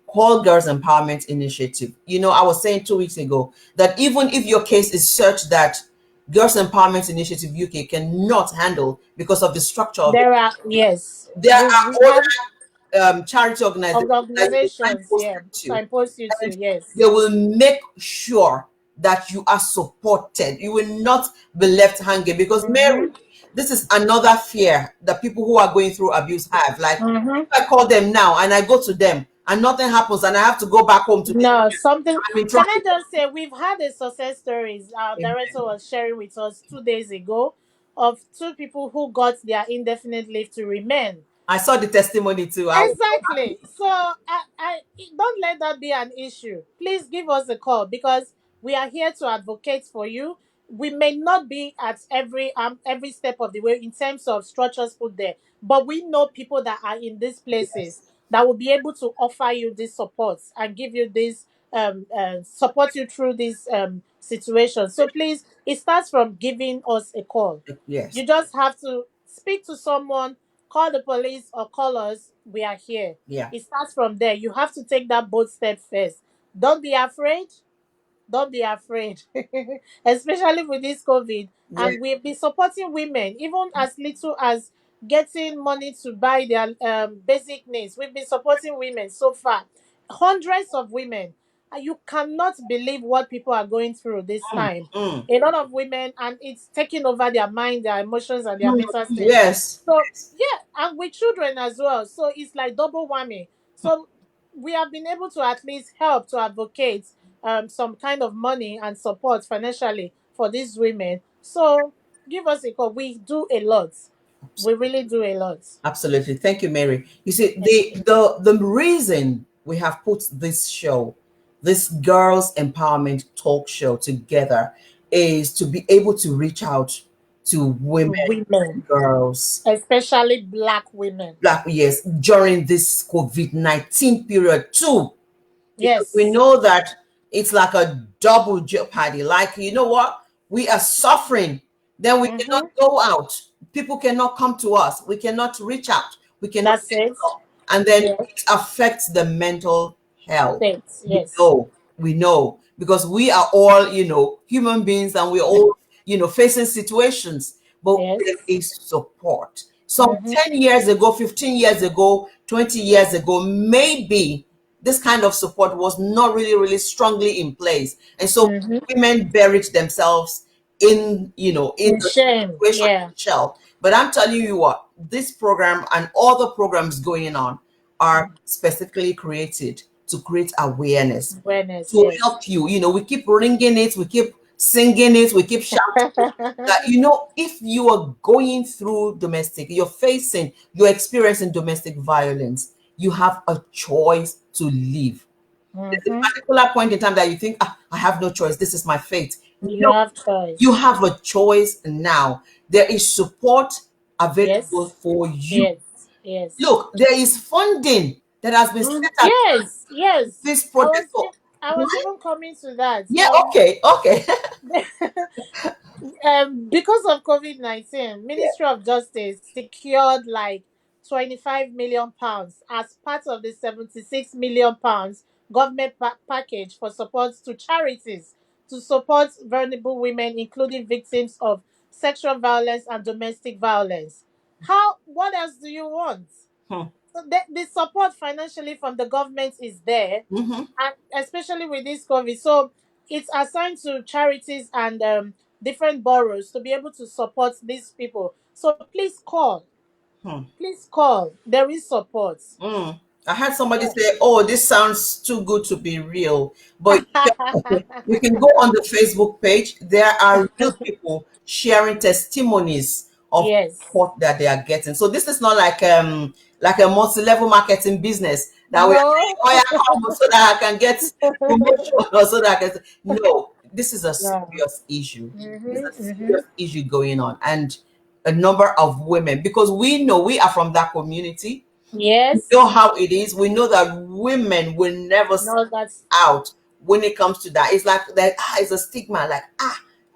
call Girls Empowerment Initiative. You know, I was saying 2 weeks ago that even if your case is such that Girls Empowerment Initiative UK cannot handle because of the structure of it, There are, yes. there are We have charity of organizations the that you can organizations, signpost yeah. them to, Signpost you to, and yes. they will make sure that you are supported. You will not be left hanging, because Mary, Mm-hmm. this is another fear that people who are going through abuse have. Like, Mm-hmm. if I call them now and I go to them and nothing happens and I have to go back home to this, No, something. I'm in Can trouble. I just say we've had a success stories. Our director was sharing with us 2 days ago of two people who got their indefinite leave to remain. I saw the testimony too. I was so happy. Exactly. So don't let that be an issue. Please give us a call, because we are here to advocate for you. We may not be at every step of the way in terms of structures put there, but we know people that are in these places that will be able to offer you this support and give you this support you through this situation. So please, it starts from giving us a call. Yes. You just have to speak to someone, call the police or call us. We are here. Yeah. It starts from there. You have to take that bold step first. Don't be afraid. Don't be afraid, especially with this COVID. Yeah. And we've been supporting women, even as little as getting money to buy their basic needs. We've been supporting women so far, hundreds of women. And you cannot believe what people are going through this Mm, time. mm, A lot of women, and it's taking over their mind, their emotions, and their mm. mental state. Yes. So yeah, and with children as well. So it's like double whammy. So we have been able to at least help to advocate some kind of money and support financially for these women. So give us a call. We do a lot. We really do a lot. Absolutely. Thank you, Mary. You see, Thank you. the reason we have put this show, this girls empowerment talk show together, is to be able to reach out to women, To women, girls, especially black women. black, yes, during this COVID-19 period too, because we Yes. know that it's like a double jeopardy. Like, you know what? We are suffering. Then we cannot Mm-hmm. go out. People cannot come to us. We cannot reach out. We cannot That's it. help. And then Yes. it affects the mental health. Thanks. We Yes. know. We know. Because we are all, human beings, and we're all, facing situations. But there Yes. is support. Some Mm-hmm. 10 years ago, 15 years ago, 20 years ago, maybe this kind of support was not really, really strongly in place. And so Mm-hmm. women buried themselves in, in In the shame. situation, Yeah. in shell. But I'm telling you what, this program and all the programs going on are specifically created to create awareness, Awareness. to Yes. help you. We keep ringing it, we keep singing it, we keep shouting that, if you are going through you're experiencing domestic violence, you have a choice to leave. There's a Mm-hmm. particular point in time that you think, I have no choice, this is my fate. You No, have you choice. have a choice now. There is support available Yes. for you. Yes. Yes. Look, there is funding that has been set aside Yes. for Yes. this project. So, I was why? even coming to that. Yeah, okay, okay. Because of COVID-19, Yeah. Ministry of Justice secured like 25 million pounds as part of the 76 million pounds government package for support to charities to support vulnerable women, including victims of sexual violence and domestic violence. What else do you want? Hmm. So the support financially from the government is there, Mm-hmm. and especially with this COVID. So it's assigned to charities and different boroughs to be able to support these people. So please call. Hmm. Please call. There is support. Mm. I had somebody say, "Oh, this sounds too good to be real." But you can go on the Facebook page. There are real people sharing testimonies of Yes. support that they are getting. So this is not like a multi-level marketing business that we are saying, No. "Oh yeah, come so that I can get promotion or so that I can." No, this is a No. serious issue. It's a Mm-hmm, mm-hmm. serious issue going on, and a number of women, because we know we are from that community, know Yes. how it is. We know that women will never speak No, that's. out when it comes to that. It's like that, it's a stigma, like,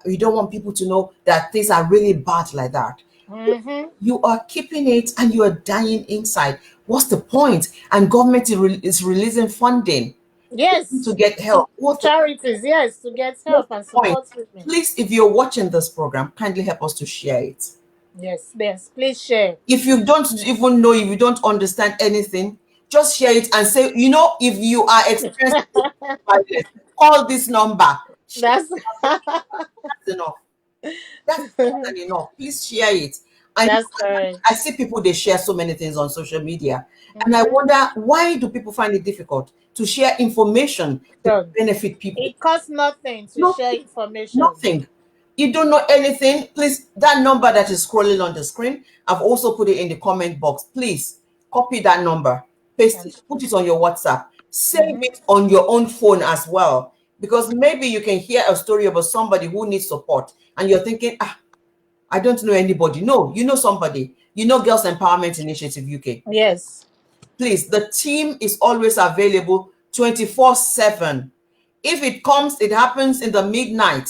you don't want people to know that things are really bad like that. But Mm-hmm. you are keeping it and you are dying inside. What's the point? And government is releasing funding to Yes. get To help. What's the charities, yes, to get what's help the and point? support women. Please, if you're watching this program, kindly help us to share it. Yes, yes. Please share. If you don't even know, if you don't understand anything, just share it and say, if you are experiencing violence, call this number. Share That's it. That's enough. That's more than enough. Please share it. I that's I correct. see people, they share so many things on social media, and I Mm-hmm. wonder, why do people find it difficult to share information that So benefit people? it costs nothing to share Nothing. information. Nothing. You don't know anything, please, that number that is scrolling on the screen, I've also put it in the comment box. Please copy that number, paste it, put it on your WhatsApp, save Mm-hmm. it on your own phone as well. Because maybe you can hear a story about somebody who needs support, and you're thinking, I don't know anybody. No, you know somebody. You know Girls Empowerment Initiative UK. Yes. Please, the team is always available 24/7. If it happens in the midnight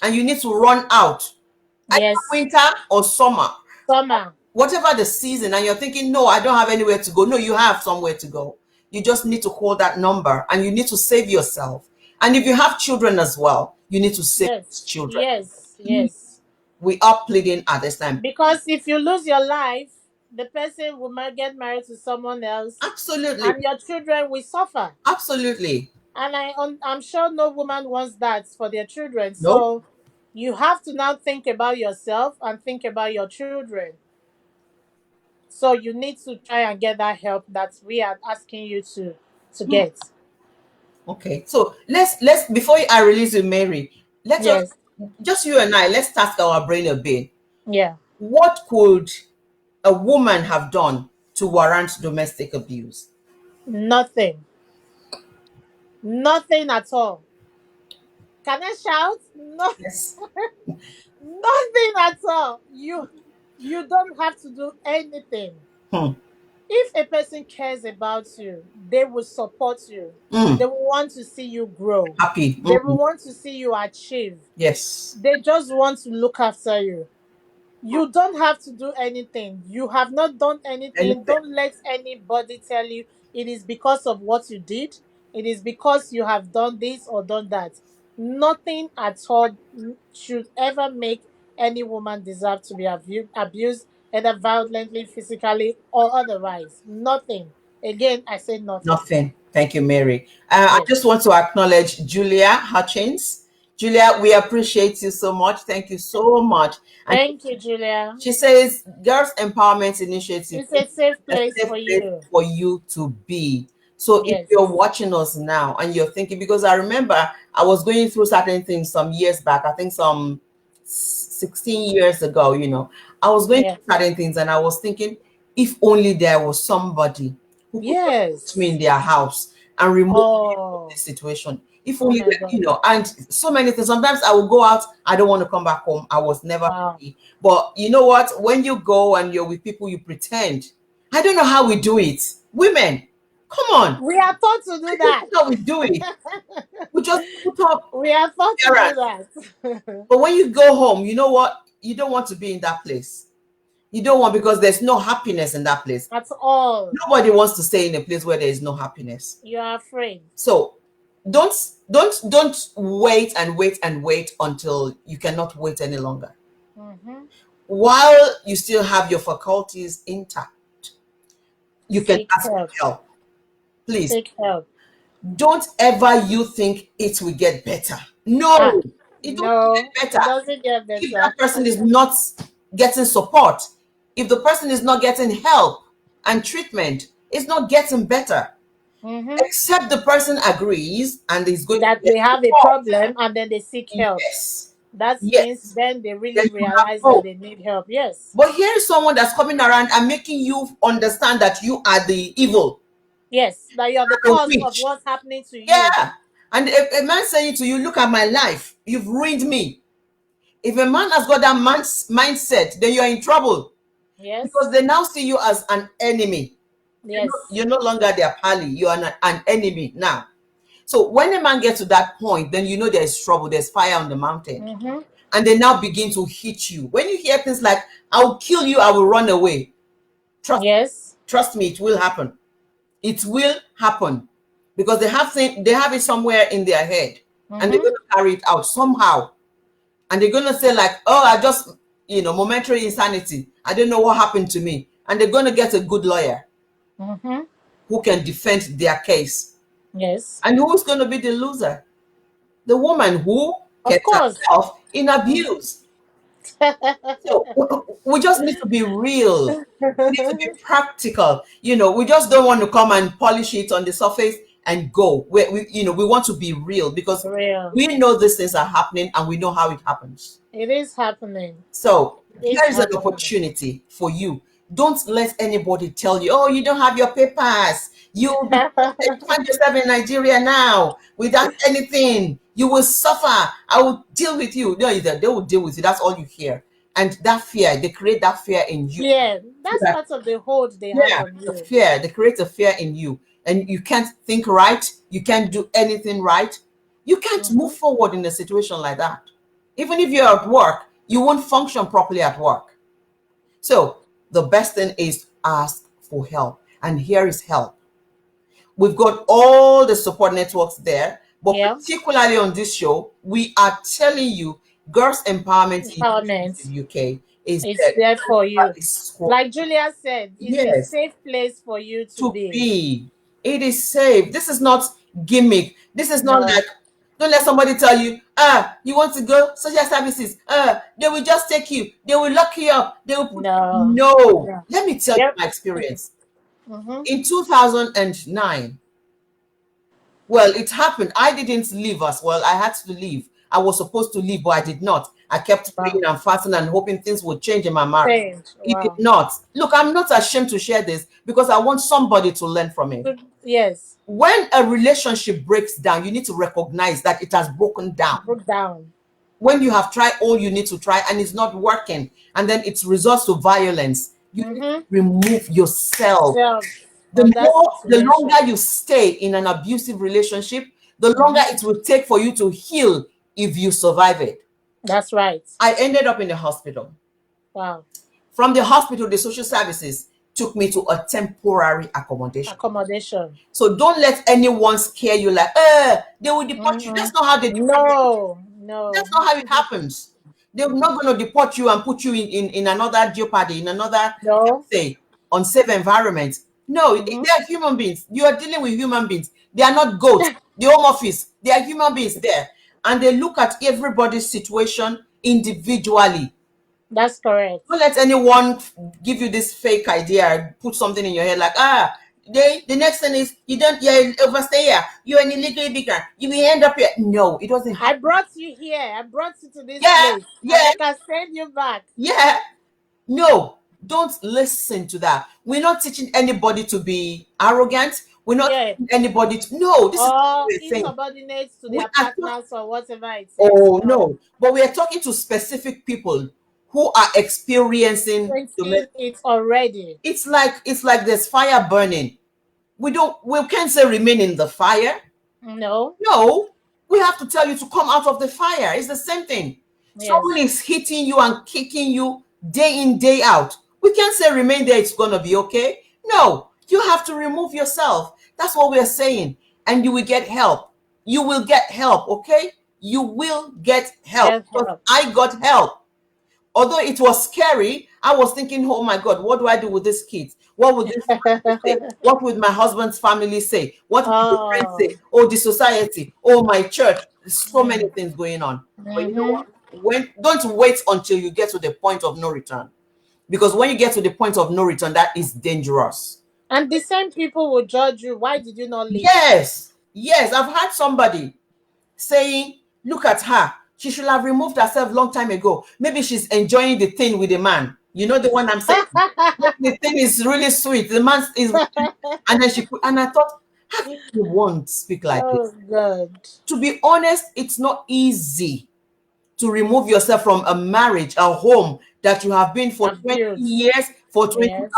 and you need to run out, either Yes. winter or summer, Summer. whatever the season, and you're thinking, no, I don't have anywhere to go. No, you have somewhere to go. You just need to call that number and you need to save yourself. And if you have children as well, you need to save those Yes. children. Yes. Please, Yes. we are pleading at this time. Because if you lose your life, the person will get married to someone else, Absolutely. and your children will suffer. Absolutely. And I'm sure no woman wants that for their children. Nope. So you have to now think about yourself and think about your children. So you need to try and get that help that we are asking you to Hmm. get. Okay. So let's before I release you, Mary, let us, Yes. just you and I, let's task our brain a bit. Yeah. What could a woman have done to warrant domestic abuse? Nothing. Nothing at all. Can I shout? No, Yes. nothing at all. You don't have to do anything. Hmm. If a person cares about you, they will support you. Mm. They will want to see you grow. Happy. They will Mm. want to see you achieve. Yes. They just want to look after you. You don't have to do anything. You have not done anything. Anything. Don't let anybody tell you it is because of what you did. It is because you have done this or done that. Nothing at all should ever make any woman deserve to be abused, either violently, physically, or otherwise. Nothing. Again, I say nothing. Nothing. Thank you, Mary. I Yes. just want to acknowledge Julia Hutchins. Julia, we appreciate you so much. Thank you so much. And Thank you, Julia. she says, Girls Empowerment Initiative It's is a safe a place safe for place you. for you to be. So if Yes. you're watching us now and you're thinking, because I remember I was going through certain things some years back, I think some 16 years ago, I was going Yeah. through certain things and I was thinking, if only there was somebody who could just put me in Yes. their house and remove me from Oh. this situation. If Oh only, my God. and so many things. Sometimes I will go out, I don't want to come back home. I was never Wow. happy. But you know what? When you go and you're with people, you pretend. I don't know how we do it. Women, come on. We are taught to I do don't that. know how we do it. We just put up We are taught to do appearance. that. But when you go home, you know what? You don't want to be in that place. You don't want, because there's no happiness in that place. At all. Nobody wants to stay in a place where there is no happiness. You are afraid. So don't don't wait and wait and wait until you cannot wait any longer. Mm-hmm. While you still have your faculties intact, you can Seek ask for help. help. Please Take help. don't ever you think it will get better. Ah, No, it doesn't no, get it better doesn't get if better. that person is not getting support. If the person is not getting help and treatment, it's not getting better. Mm-hmm. Except the person agrees and is going to That get they have a support. problem and then they seek help. Yes. That means Yes. then they Then really you have realize that hope. they need help. Yes. But here is someone that's coming around and making you understand that you are the evil, Yes. That you're the the cause of witch. what's happening to you. Yeah. And if a man saying to you, look at my life, you've ruined me. If a man has got that man's mindset, then you're in trouble, because Yes. they now see you as an enemy. Yes. You're no longer their pally, you're an enemy now. So when a man gets to that point, then you know there's trouble, there's fire on the mountain. Mm-hmm. And they now begin to hit you. When you hear things like, I'll kill you, I will run away. Trust Yes. trust me, it will happen. It will happen. Because they have it somewhere in their head, and they're Mm-hmm. going to carry it out somehow. And they're going to say, like, oh, I just, momentary insanity. I don't know what happened to me. And they're going to get a good lawyer Mm-hmm. who can defend their case. Yes. And who's going to be the loser? The woman who Of gets course. herself in Mhm. abuse. So we just need to be real. We need to be practical. We just don't want to come and polish it on the surface and go. We want to be real, because Real. we know these things are happening and we know how it happens. It is happening. So It here is is an happening. opportunity for you. Don't let anybody tell you, oh, you don't have your papers. You'll be you find yourself in Nigeria now without anything. You will suffer. I will deal with you. No, they will deal with you. That's all you hear. And that fear, they create that fear in you. Yeah, So that's that, part of the hold they have yeah, on the you. fear, they create a fear in you. And you can't think right. You can't do anything right. You can't move Mm-hmm. forward in a situation like that. Even if you're at work, you won't function properly at work. So the best thing is ask for help. And here is help. We've got all the support networks there, but Yeah, particularly on this show, we are telling you Girls Empowerment Initiative empowerment. UK is It's there. there for you. Scroll. Like Julia said, it's a Yes, safe place for you to to be. be. It is safe. This is not gimmick. This is not No, like, don't let somebody tell you, you want to go social services. They will just take you. They will lock you up. They will put. no, No. no. Let me tell you Yep. my experience. Mm-hmm. In 2009, well, it happened. I didn't leave as well. I had to leave. I was supposed to leave, but I did not. I kept Wow. praying and fasting and hoping things would change in my marriage. Change. It did Wow. not. Look, I'm not ashamed to share this because I want somebody to learn from it. Yes. When a relationship breaks down, you need to recognize that it has broken down. Broke down. When you have tried all you need to try and it's not working, and then it results to violence, you need to Mm-hmm. remove yourself. Self The from that more, the situation. longer you stay in an abusive relationship, the longer Mm-hmm. it will take for you to heal if you survive it. That's right. I ended up in the hospital. Wow. From the hospital, the social services took me to a temporary accommodation. Accommodation. So don't let anyone scare you like, they will deport you. That's Mm-mm. not how they deport people. No, That's no. not how it happens. They're not going to deport you and put you in another jeopardy, in another, No. say, unsafe environment. No, Mm-hmm. they are human beings. You are dealing with human beings. They are not goats. The home office, they are human beings there. And they look at everybody's situation individually. That's correct. Don't let anyone give you this fake idea, put something in your head like, the next thing is you're overstayer, you're an illegal immigrant, you will end up here. No, it doesn't I happen. brought you here. I brought you to this Yeah, place, and yeah, I can send you back. yeah. No, don't listen to that. We're not teaching anybody to be arrogant. We're not Yeah. teaching anybody to, no, this is not what Or we're saying. insubordinate to We their are talking, partners or whatever it is. oh No. no, but we are talking to specific people who are experiencing Experiencing it already. it's like there's fire burning. We can't say remain in the fire. No. No, we have to tell you to come out of the fire. It's the same thing. Someone Yes. is hitting you and kicking you day in, day out. We can't say remain there, it's going to be okay. No, you have to remove yourself. That's what we're saying. And you will get help. You will get help, okay? You will get help Get because help. I got help. Although it was scary, I was thinking, oh my God, what do I do with these kids? What would this family say? What would my husband's family say? What would the friends Oh. say? Oh, the society. Oh, my church. There's so many Mm. things going on. But you know Mm-hmm. what? Don't wait until you get to the point of no return. Because when you get to the point of no return, that is dangerous. And the same people will judge you. Why did you not leave? Yes. Yes. I've had somebody saying, look at her. She should have removed herself long time ago. Maybe she's enjoying the thing with the man. You know the one I'm saying? Maybe the thing is really sweet. The man is, and then she put, and I thought, how can you want to speak like Oh this? God. To be honest, it's not easy to remove yourself from a marriage, a home that you have been for 20 Abuse. years, for 20, Yes.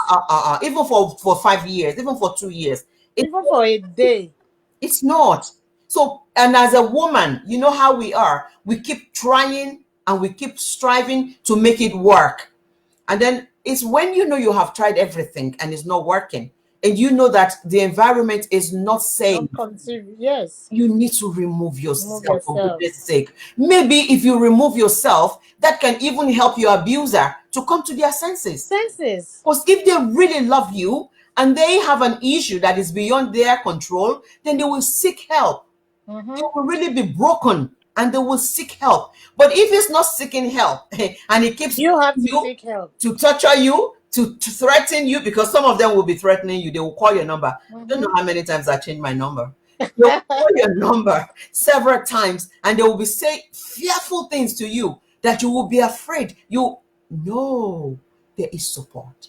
even for 5 years, even for 2 years. It's Even for a day. it's not. So, and as a woman, you know how we are. We keep trying and we keep striving to make it work. And then it's when you know you have tried everything and it's not working, and you know that the environment is not safe, Not conceive. Yes. you need to remove Move yourself for goodness yourselves. sake. Maybe if you remove yourself, that can even help your abuser to come to their senses. Senses. Because if they really love you and they have an issue that is beyond their control, then they will seek help. They Mm-hmm. will really be broken and they will seek help. But if it's not seeking help and it keeps You have to you seek help. to torture you, to threaten you, because some of them will be threatening you, they will call your number. I don't know Mm-hmm. how many times I changed my number. They'll call your number several times and they will be saying fearful things to you that you will be afraid. You know there is support.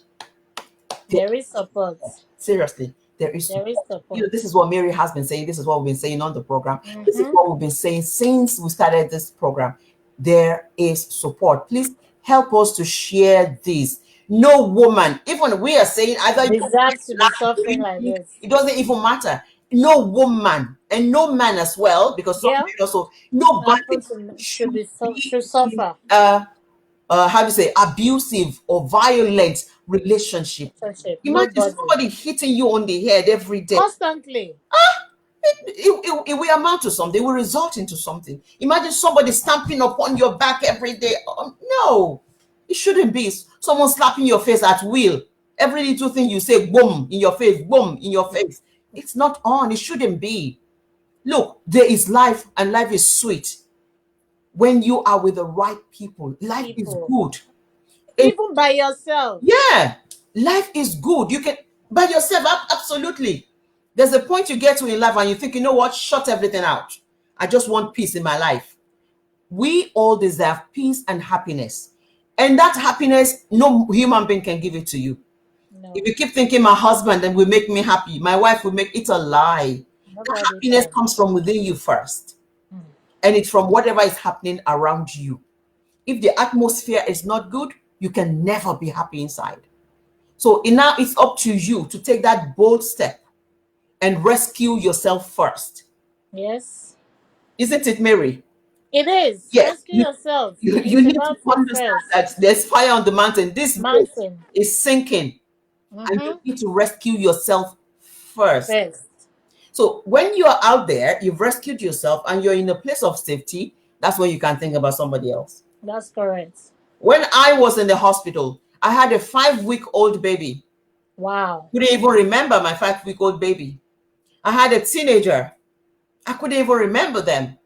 There There is support. Seriously, there is There is support. You know, support. this is what Mary has been saying. This is what we've been saying on the program. This is Mm-hmm. what we've been saying since we started this program. There is support. Please help us to share this. No woman, even we are saying either you green, Deserves to be black, suffering green, like pink, this. it doesn't even matter. No woman and no man as well, because some Yeah. men also, nobody Happen to should be be should in suffer. how do you say, abusive or violent relationship. Relationship. Imagine Nobody. somebody hitting you on the head every day. Constantly. It will amount to something. It will result into something. Imagine somebody stamping upon your back every day. No, it shouldn't be. Someone slapping your face at will. Every little thing you say, boom in your face, boom in your face. It's not on. It shouldn't be. Look, there is life, and life is sweet when you are with the right people. Life is People. good. It, Even by yourself. yeah, life is good. You can by yourself, absolutely. There's a point you get to in life and you think, you know what, shut everything out. I just want peace in my life. We all deserve peace and happiness. And that happiness, no human being can give it to you. If No. you keep thinking my husband then will make me happy, my wife will make it, a lie. The Nobody happiness can. comes from within you first. Mm. And it's from whatever is happening around you. If the atmosphere is not good, you can never be happy inside. So now it's up to you to take that bold step and rescue yourself first. Yes. Isn't it, Mary? It is. Yes. Rescue yourself. You It's need to about you understand first. that there's fire on the mountain. This boat Mountain. is sinking, and you Mm-hmm. need to rescue yourself first. First. So when you are out there, you've rescued yourself and you're in a place of safety, that's when you can think about somebody else. That's correct. When I was in the hospital, I had a 5-week-old baby. Wow. Couldn't even remember my 5 week old baby. I had a teenager. I couldn't even remember them.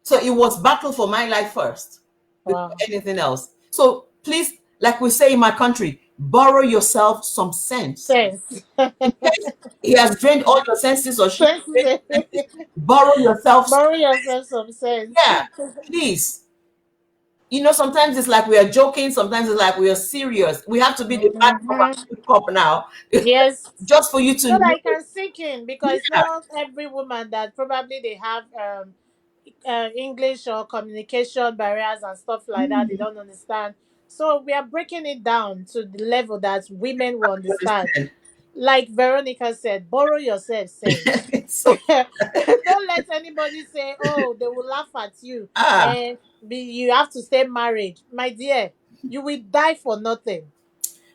So it was battle for my life first before Wow. anything else. So please, like we say in my country, borrow yourself some sense. Sense. In case he has drained all your senses or she has Sense. drained your senses, borrow yourself some Borrow sense. yourself some sense. Yeah, please. Sometimes it's like we are joking, sometimes it's like we are serious. We have to be the bad cop Hmm. and good cop now, Yes. just for you to So that know. I can sink in, because Yeah. not every woman that probably they have English or communication barriers and stuff like that, they Mhm. don't understand. So we are breaking it down to the level that women will understand. Understand. Like Veronica said, borrow yourself sense. It's so Don't let anybody say, "Oh, they will laugh at you," ah. and you have to stay married, my dear. You will die for nothing,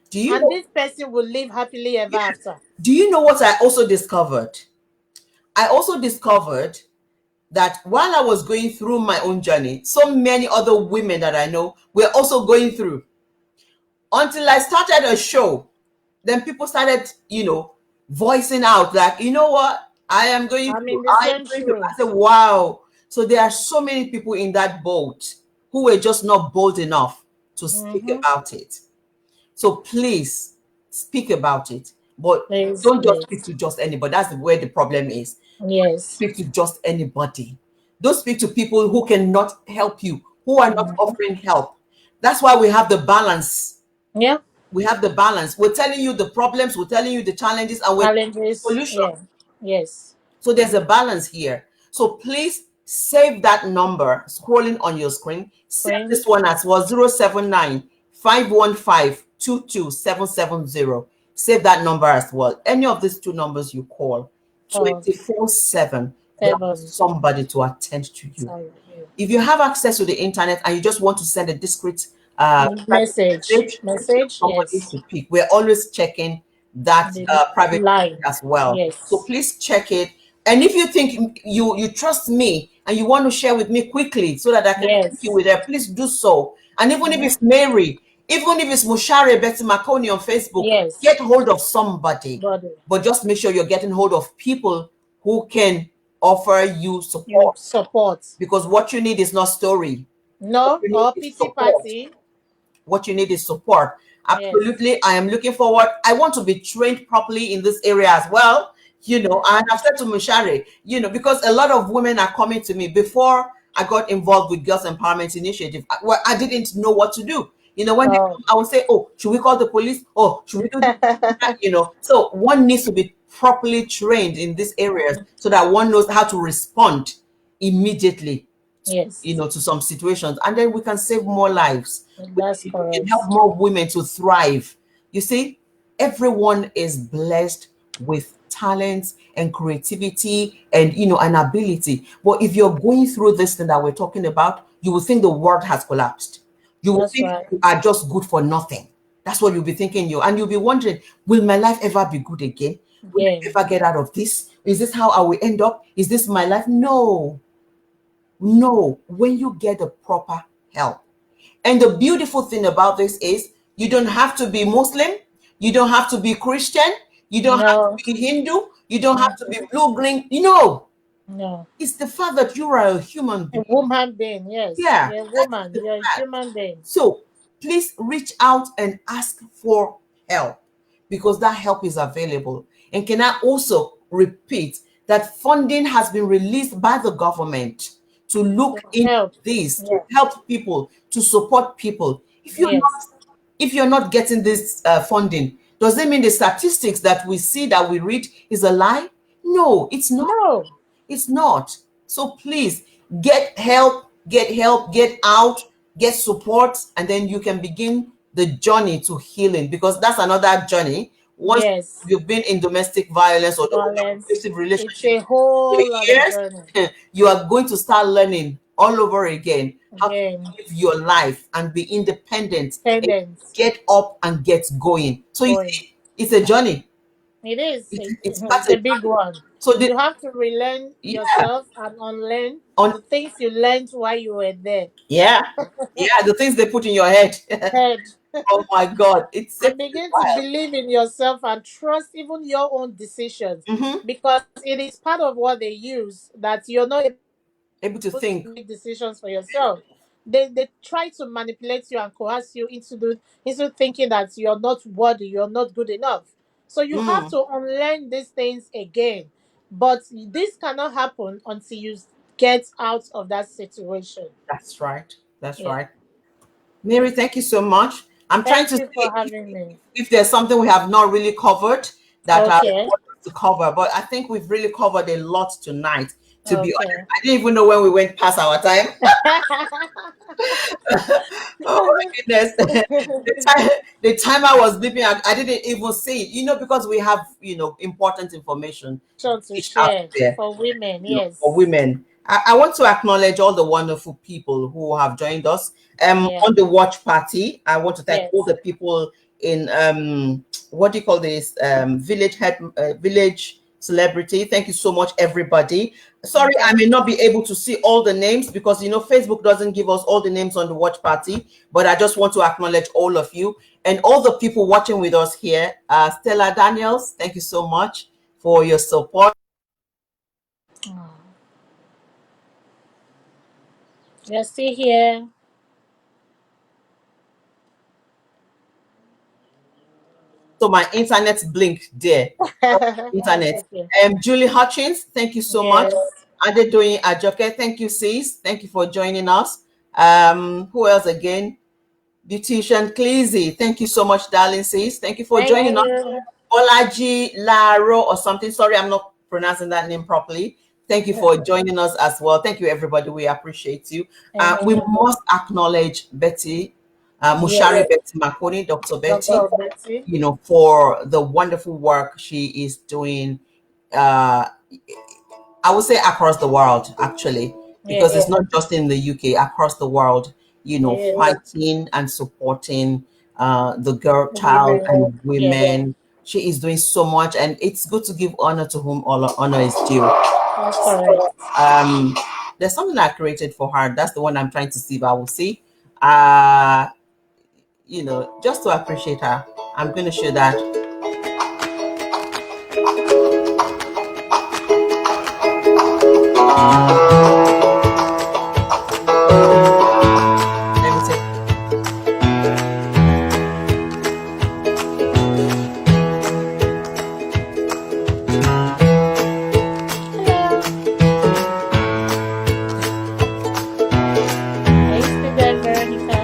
Do you and know? this person will live happily ever after. Do you know what I also discovered? I also discovered that while I was going through my own journey, so many other women that I know were also going through. Until I started a show, then people started, voicing out like, you know what? I am going I'm through. in the I am same going through. I said, shoes. wow. So there are so many people in that boat who were just not bold enough to speak Mm-hmm. about it. So please speak about it, but Please, don't just speak please. to just anybody. That's where the problem is. Yes. Speak to just anybody. Don't speak to people who cannot help you, who are not Mm-hmm. offering help. That's why we have the balance. Yeah. We have the balance. We're telling you the problems, we're telling you the challenges, and we're telling you the Challenges. solution. Yeah. Yes. So there's a balance here. So please save that number scrolling on your screen. Save Screen. this one as well, 079 515 22770. Save that number as well. Any of these two numbers you call, Oh, 24/7, there'll be seven. somebody to attend to you. Sorry. Yeah. If you have access to the internet and you just want to send a discreet private Message. message, tell Message. somebody Yes. to pick. We're always checking that The private message line. as well. So Yes. please check it. And if you think you trust me and you want to share with me quickly so that I can link you Yes. with her, please do so. And even if Mm-hmm. it's Mary, even if it's Mushare Betty Makoni on Facebook, Yes. get hold of somebody. Body. But just make sure you're getting hold of people who can offer you You support, support. because what you need is not story. What No, you need or is pity support. party. What you need is support. Yes. Absolutely. I am looking forward. I want to be trained properly in this area as well. And I've said to Mushari, because a lot of women are coming to me before I got involved with Girls Empowerment Initiative. Well, I didn't know what to do. When they Oh. come, I would say, oh, should we call the police? Oh, should we do this? That? So one needs to be properly trained in these areas so that one knows how to respond immediately Yes. to some situations, and then we can save more lives. That's We can help correct. more women to thrive. You see, everyone is blessed with talents and creativity and an ability, but if you're going through this thing that we're talking about, you will think the world has collapsed. You will That's think right. you are just good for nothing. That's what you'll be thinking. And you'll be wondering, will my life ever be good again? Will I Again. ever get out of this? Is this how I will end up? Is this my life? No. No, when you get the proper help. And the beautiful thing about this is you don't have to be Muslim, you don't have to be Christian, you don't have to No. be Hindu, you don't have to be Mhm. blue, green. No. It's the fact that you are a human A being. woman being, yes. Yeah, You're a that is woman. the You're a fact. human being. So please reach out and ask for help, because that help is available. And can I also repeat that funding has been released by the government to To look into help. this, to Yeah. help people, to support people. Yes. If you're not getting this funding, does it mean the statistics that we see, that we read, is a lie? No, it's not. No. It's not. So please get help, get out, get support, and then you can begin the journey to healing, because that's another journey. Once Yes. you've been in domestic violence or Violence. abusive It's relationship a for whole lot of journey. years, you are going to start learning all over again how to Again. live your life and be independent and Dependence. get up and get going. So you Going. see, it's a journey. It is. It's part It's a a big journey. one. So You have to relearn yeah, yourself and unlearn on the things you learned while you were there. yeah, yeah, the things they put in your head. Head. Oh my God, it's And simply begin to wild. believe in yourself and trust even your own decisions, Hmm. because it is part of what they use that you're not able to make Able to decisions for think. yourself. They try to manipulate you and coerce you into thinking that you're not worthy, you're not good enough. So you have Mm, to unlearn these things again. But this cannot happen until you get out of that situation. that's right. That's Yeah. right. Mary, thank you so much. I'm trying Thank to you for see having me. if there's something we have not really covered that I Okay. want us to cover, but I think we've really covered a lot tonight, to be honest. Okay. I didn't even know when we went past our time. Oh my goodness. The time I was sleeping, I didn't even see it, because we have, important information to To dish out share there, for women. for Yes. women. I want to acknowledge all the wonderful people who have joined us Yeah. on the watch party. I want to thank all Yes. the people in what do you call this, village celebrity. Thank you so much, everybody. Sorry, I Okay. may not be able to see all the names because Facebook doesn't give us all the names on the watch party, but I just want to acknowledge all of you and all the people watching with us here. Stella Daniels, thank you so much for your support. Oh, you're still here. So my internet blinked there. That's Internet. okay. Julie Hutchins, thank you so much. Yes. Adedoyin Ajoke, thank you, sis. Thank you for joining us. Who else again? Beautician Cleasy, thank you so much, darling sis. Thank you for Thank joining us. you. Olaji Laro or something. Sorry, I'm not pronouncing that name properly. Thank you for joining us as well. Thank you, everybody. We appreciate you. Thank We you. must acknowledge Betty, Mushari Yes. Betty Makoni, Dr. Betty, Dr. Betty. for the wonderful work she is doing. Uh, I would say across the world, actually, because it's Yes. not just in the UK, across the world, Yes. fighting and supporting the girl, child, Women. and Yes. women. She is doing so much, and it's good to give honor to whom all honor is due. That's correct. Um, there's something I created for her. That's the one I'm trying to see if I will see. Uh, just to appreciate her. I'm going to show that. Let me take. Hello. Are you still there, Veronica?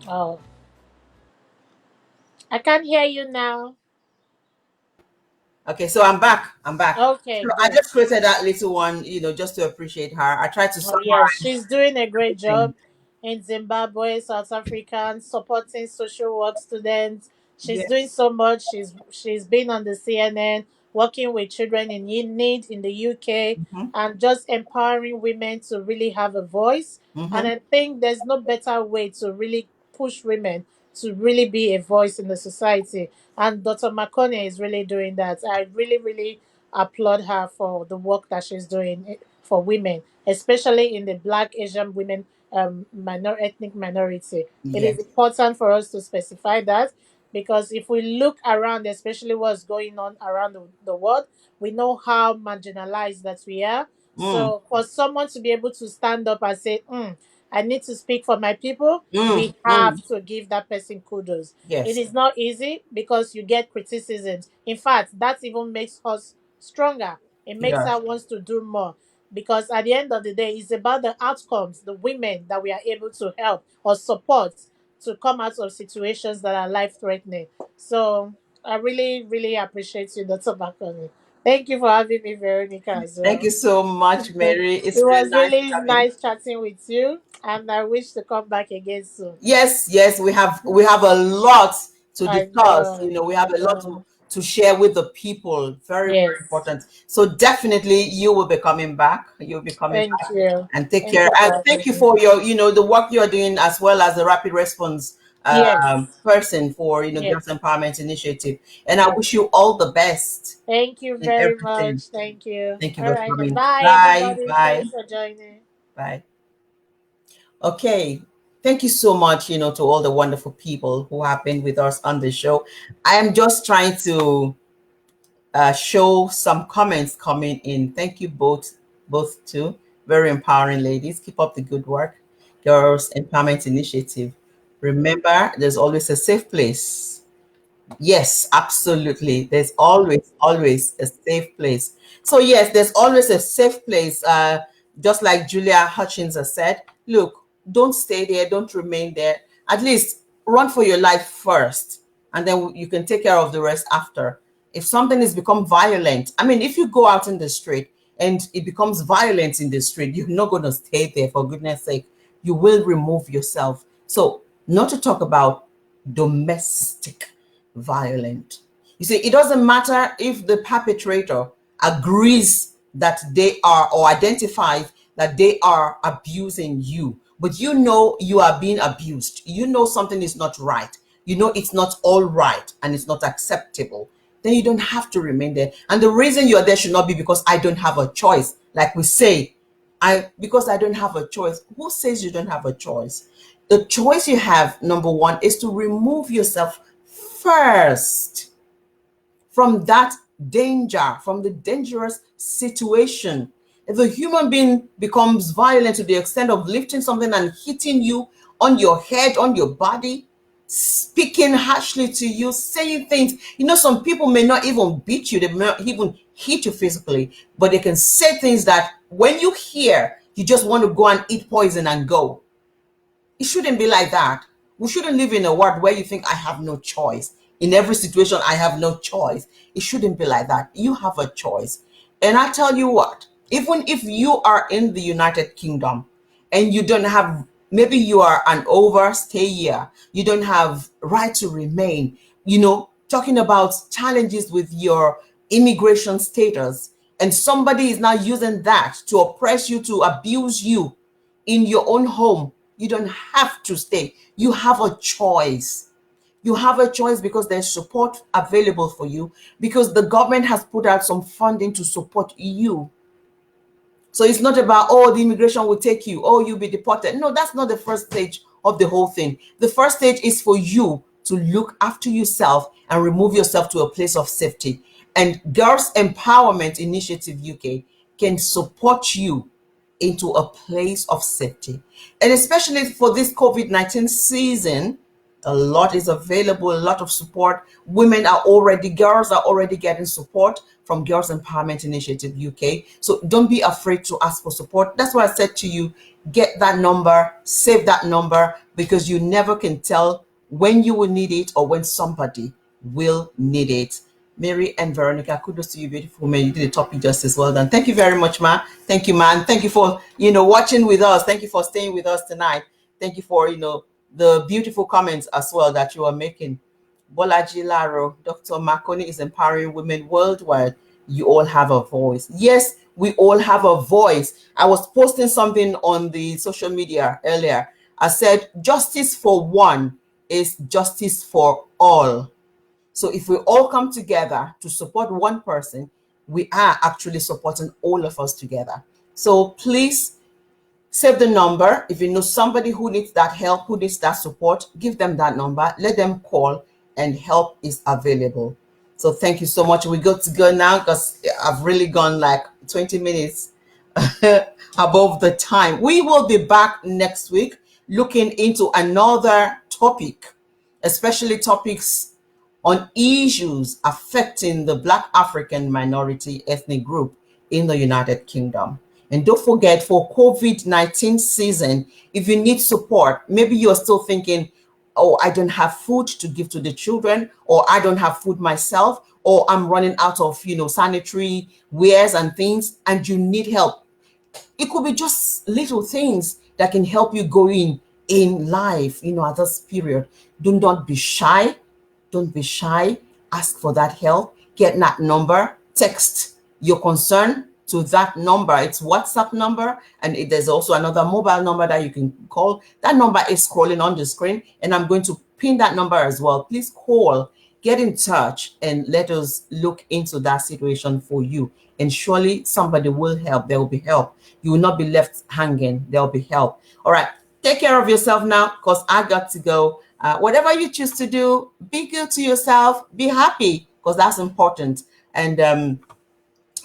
Oh, I can't hear you now. Okay, so I'm back. I'm back. Okay, So I good. just created that little one, just to appreciate her. I tried to Oh, yes, summarize she's doing a great everything. job in Zimbabwe, South Africa, supporting social work students. She's doing Yes. so much. She's been on the CNN, working with children in need in the UK, Mm-hmm. and just empowering women to really have a voice. And Mm-hmm. I think there's no better way to really push women to really be a voice in the society. And Dr. McConnell is really doing that. I really, really applaud her for the work that she's doing for women, especially in the Black Asian women ethnic minority. It is Yes. important for us to specify that, because if we look around, especially what's going on around the world, we know how marginalized that we are. Mm. So for someone to be able to stand up and say, I need to speak for my people, Mm. we Mm. have to give that person kudos. It Yes. is not easy because you get criticisms. In fact, that even makes us stronger. It It makes does. her wants to do more, because at the end of the day, it's about the outcomes, the women that we are able to help or support to come out of situations that are life threatening. So I really, really appreciate you, Dr. Bakoni. Thank you for having me, Veronica, as Thank well. you so much, It Mary. It's really was nice really having. nice chatting with you, and I wish to come back again soon. Yes, yes, we have a lot to I discuss. know, We I have a lot to know. share with the people. Very, very Yes. important. So definitely you will be coming back. You'll be coming Thank back you. and take Thank care. you And for thank having you me. for your, the work you're doing as well as the rapid response. Yes. person for Girls Yes. Empowerment Initiative, and I Yes. wish you all the best Thank you in very everything. much. Thank you. Thank you All for right. Then coming. bye, Bye, everybody. bye, Thanks for joining. bye. Okay. Thank you so much, to all the wonderful people who have been with us on the show. I am just trying to show some comments coming in. Thank you both too. Very empowering ladies. Keep up the good work. Girls Empowerment Initiative. Remember, there's always a safe place. Yes, absolutely. There's always a safe place. So yes, there's always a safe place. Just like Julia Hutchins has said, look, don't stay there, don't remain there. At least run for your life first, and then you can take care of the rest after. If something has become violent, I mean, if you go out in the street and it becomes violent in the street, you're not going to stay there, for goodness sake. You will remove yourself. So, not to talk about domestic violent. You see, it doesn't matter if the perpetrator agrees that they are or identifies that they are abusing you, but you know you are being abused. You know something is not right. You know it's not all right and it's not acceptable. Then you don't have to remain there. And the reason you're there should not be because I don't have a choice. Like we say, because I don't have a choice. Who says you don't have a choice? The choice you have, number one, is to remove yourself first from that danger, from the dangerous situation. If a human being becomes violent to the extent of lifting something and hitting you on your head, on your body, speaking harshly to you, saying things, some people may not even beat you, they may not even hit you physically, but they can say things that when you hear, you just want to go and eat poison and go. It shouldn't be like that. We shouldn't live in a world where you think I have no choice. In every situation, I have no choice. It shouldn't be like that. You have a choice. And I tell you what, even if you are in the United Kingdom and you don't have, maybe you are an overstayer, you don't have right to remain, talking about challenges with your immigration status, and somebody is now using that to oppress you, to abuse you in your own home, you don't have to stay. You have a choice. You have a choice because there's support available for you, because the government has put out some funding to support you. So it's not about, oh, the immigration will take you, oh, you'll be deported. No, that's not the first stage of the whole thing. The first stage is for you to look after yourself and remove yourself to a place of safety. And Girls Empowerment Initiative UK can support you into a place of safety. And especially for this COVID-19 season, a lot is available, a lot of support. Girls are already getting support from Girls Empowerment Initiative UK. So don't be afraid to ask for support. That's why I said to you, get that number, save that number, because you never can tell when you will need it or when somebody will need it. Mary and Veronica, kudos to you, beautiful women. You did the topic justice. Well done. Thank you very much, ma. Thank you, man. Thank you for, watching with us. Thank you for staying with us tonight. Thank you for, the beautiful comments as well that you are making. Bolaji Laro, Dr. Marconi is empowering women worldwide. You all have a voice. Yes, we all have a voice. I was posting something on the social media earlier. I said, justice for one is justice for all. So if we all come together to support one person, we are actually supporting all of us together. So please save the number. If you know somebody who needs that help, who needs that support, give them that number. Let them call, and help is available. So thank you so much. We got to go now because I've really gone like 20 minutes above the time. We will be back next week looking into another topic, especially topics on issues affecting the Black African minority ethnic group in the United Kingdom. And don't forget, for COVID-19 season, if you need support, maybe you're still thinking, oh, I don't have food to give to the children, or I don't have food myself, or I'm running out of, sanitary wares and things, and you need help. It could be just little things that can help you going in life, at this period. Do not be shy. Don't be shy. Ask for that help. Get that number. Text your concern to that number. It's WhatsApp number, and there's also another mobile number that you can call. That number is scrolling on the screen, and I'm going to pin that number as well. Please call, get in touch, and let us look into that situation for you. And surely somebody will help. There will be help. You will not be left hanging. There will be help. All right. Take care of yourself now, because I got to go. Whatever you choose to do, be good to yourself. Be happy, because that's important. And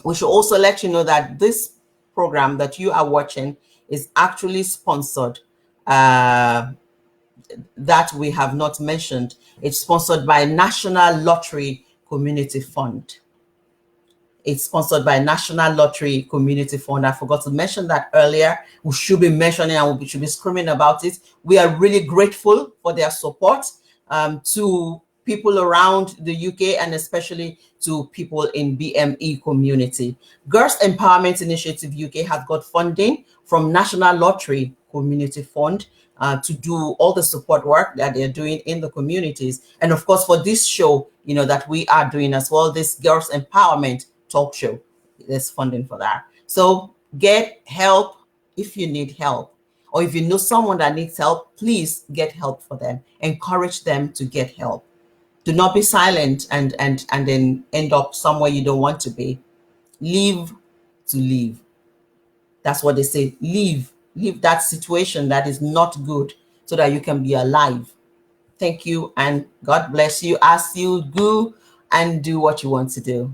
we should also let you know that this program that you are watching is actually sponsored. Uh, that we have not mentioned. It's sponsored by National Lottery Community Fund. It's sponsored by National Lottery Community Fund. I forgot to mention that earlier. We should be mentioning and we should be screaming about it. We are really grateful for their support to people around the UK and especially to people in BME community. Girls Empowerment Initiative UK has got funding from National Lottery Community Fund to do all the support work that they're doing in the communities. And of course, for this show, that we are doing as well, this Girls Empowerment talk show, there's funding for that. So get help if you need help, or if you know someone that needs help, please get help for them. Encourage them to get help. Do not be silent and then end up somewhere you don't want to be. Live to live. That's what they say. Leave that situation that is not good so that you can be alive. Thank you, and God bless you as you go and do what you want to do.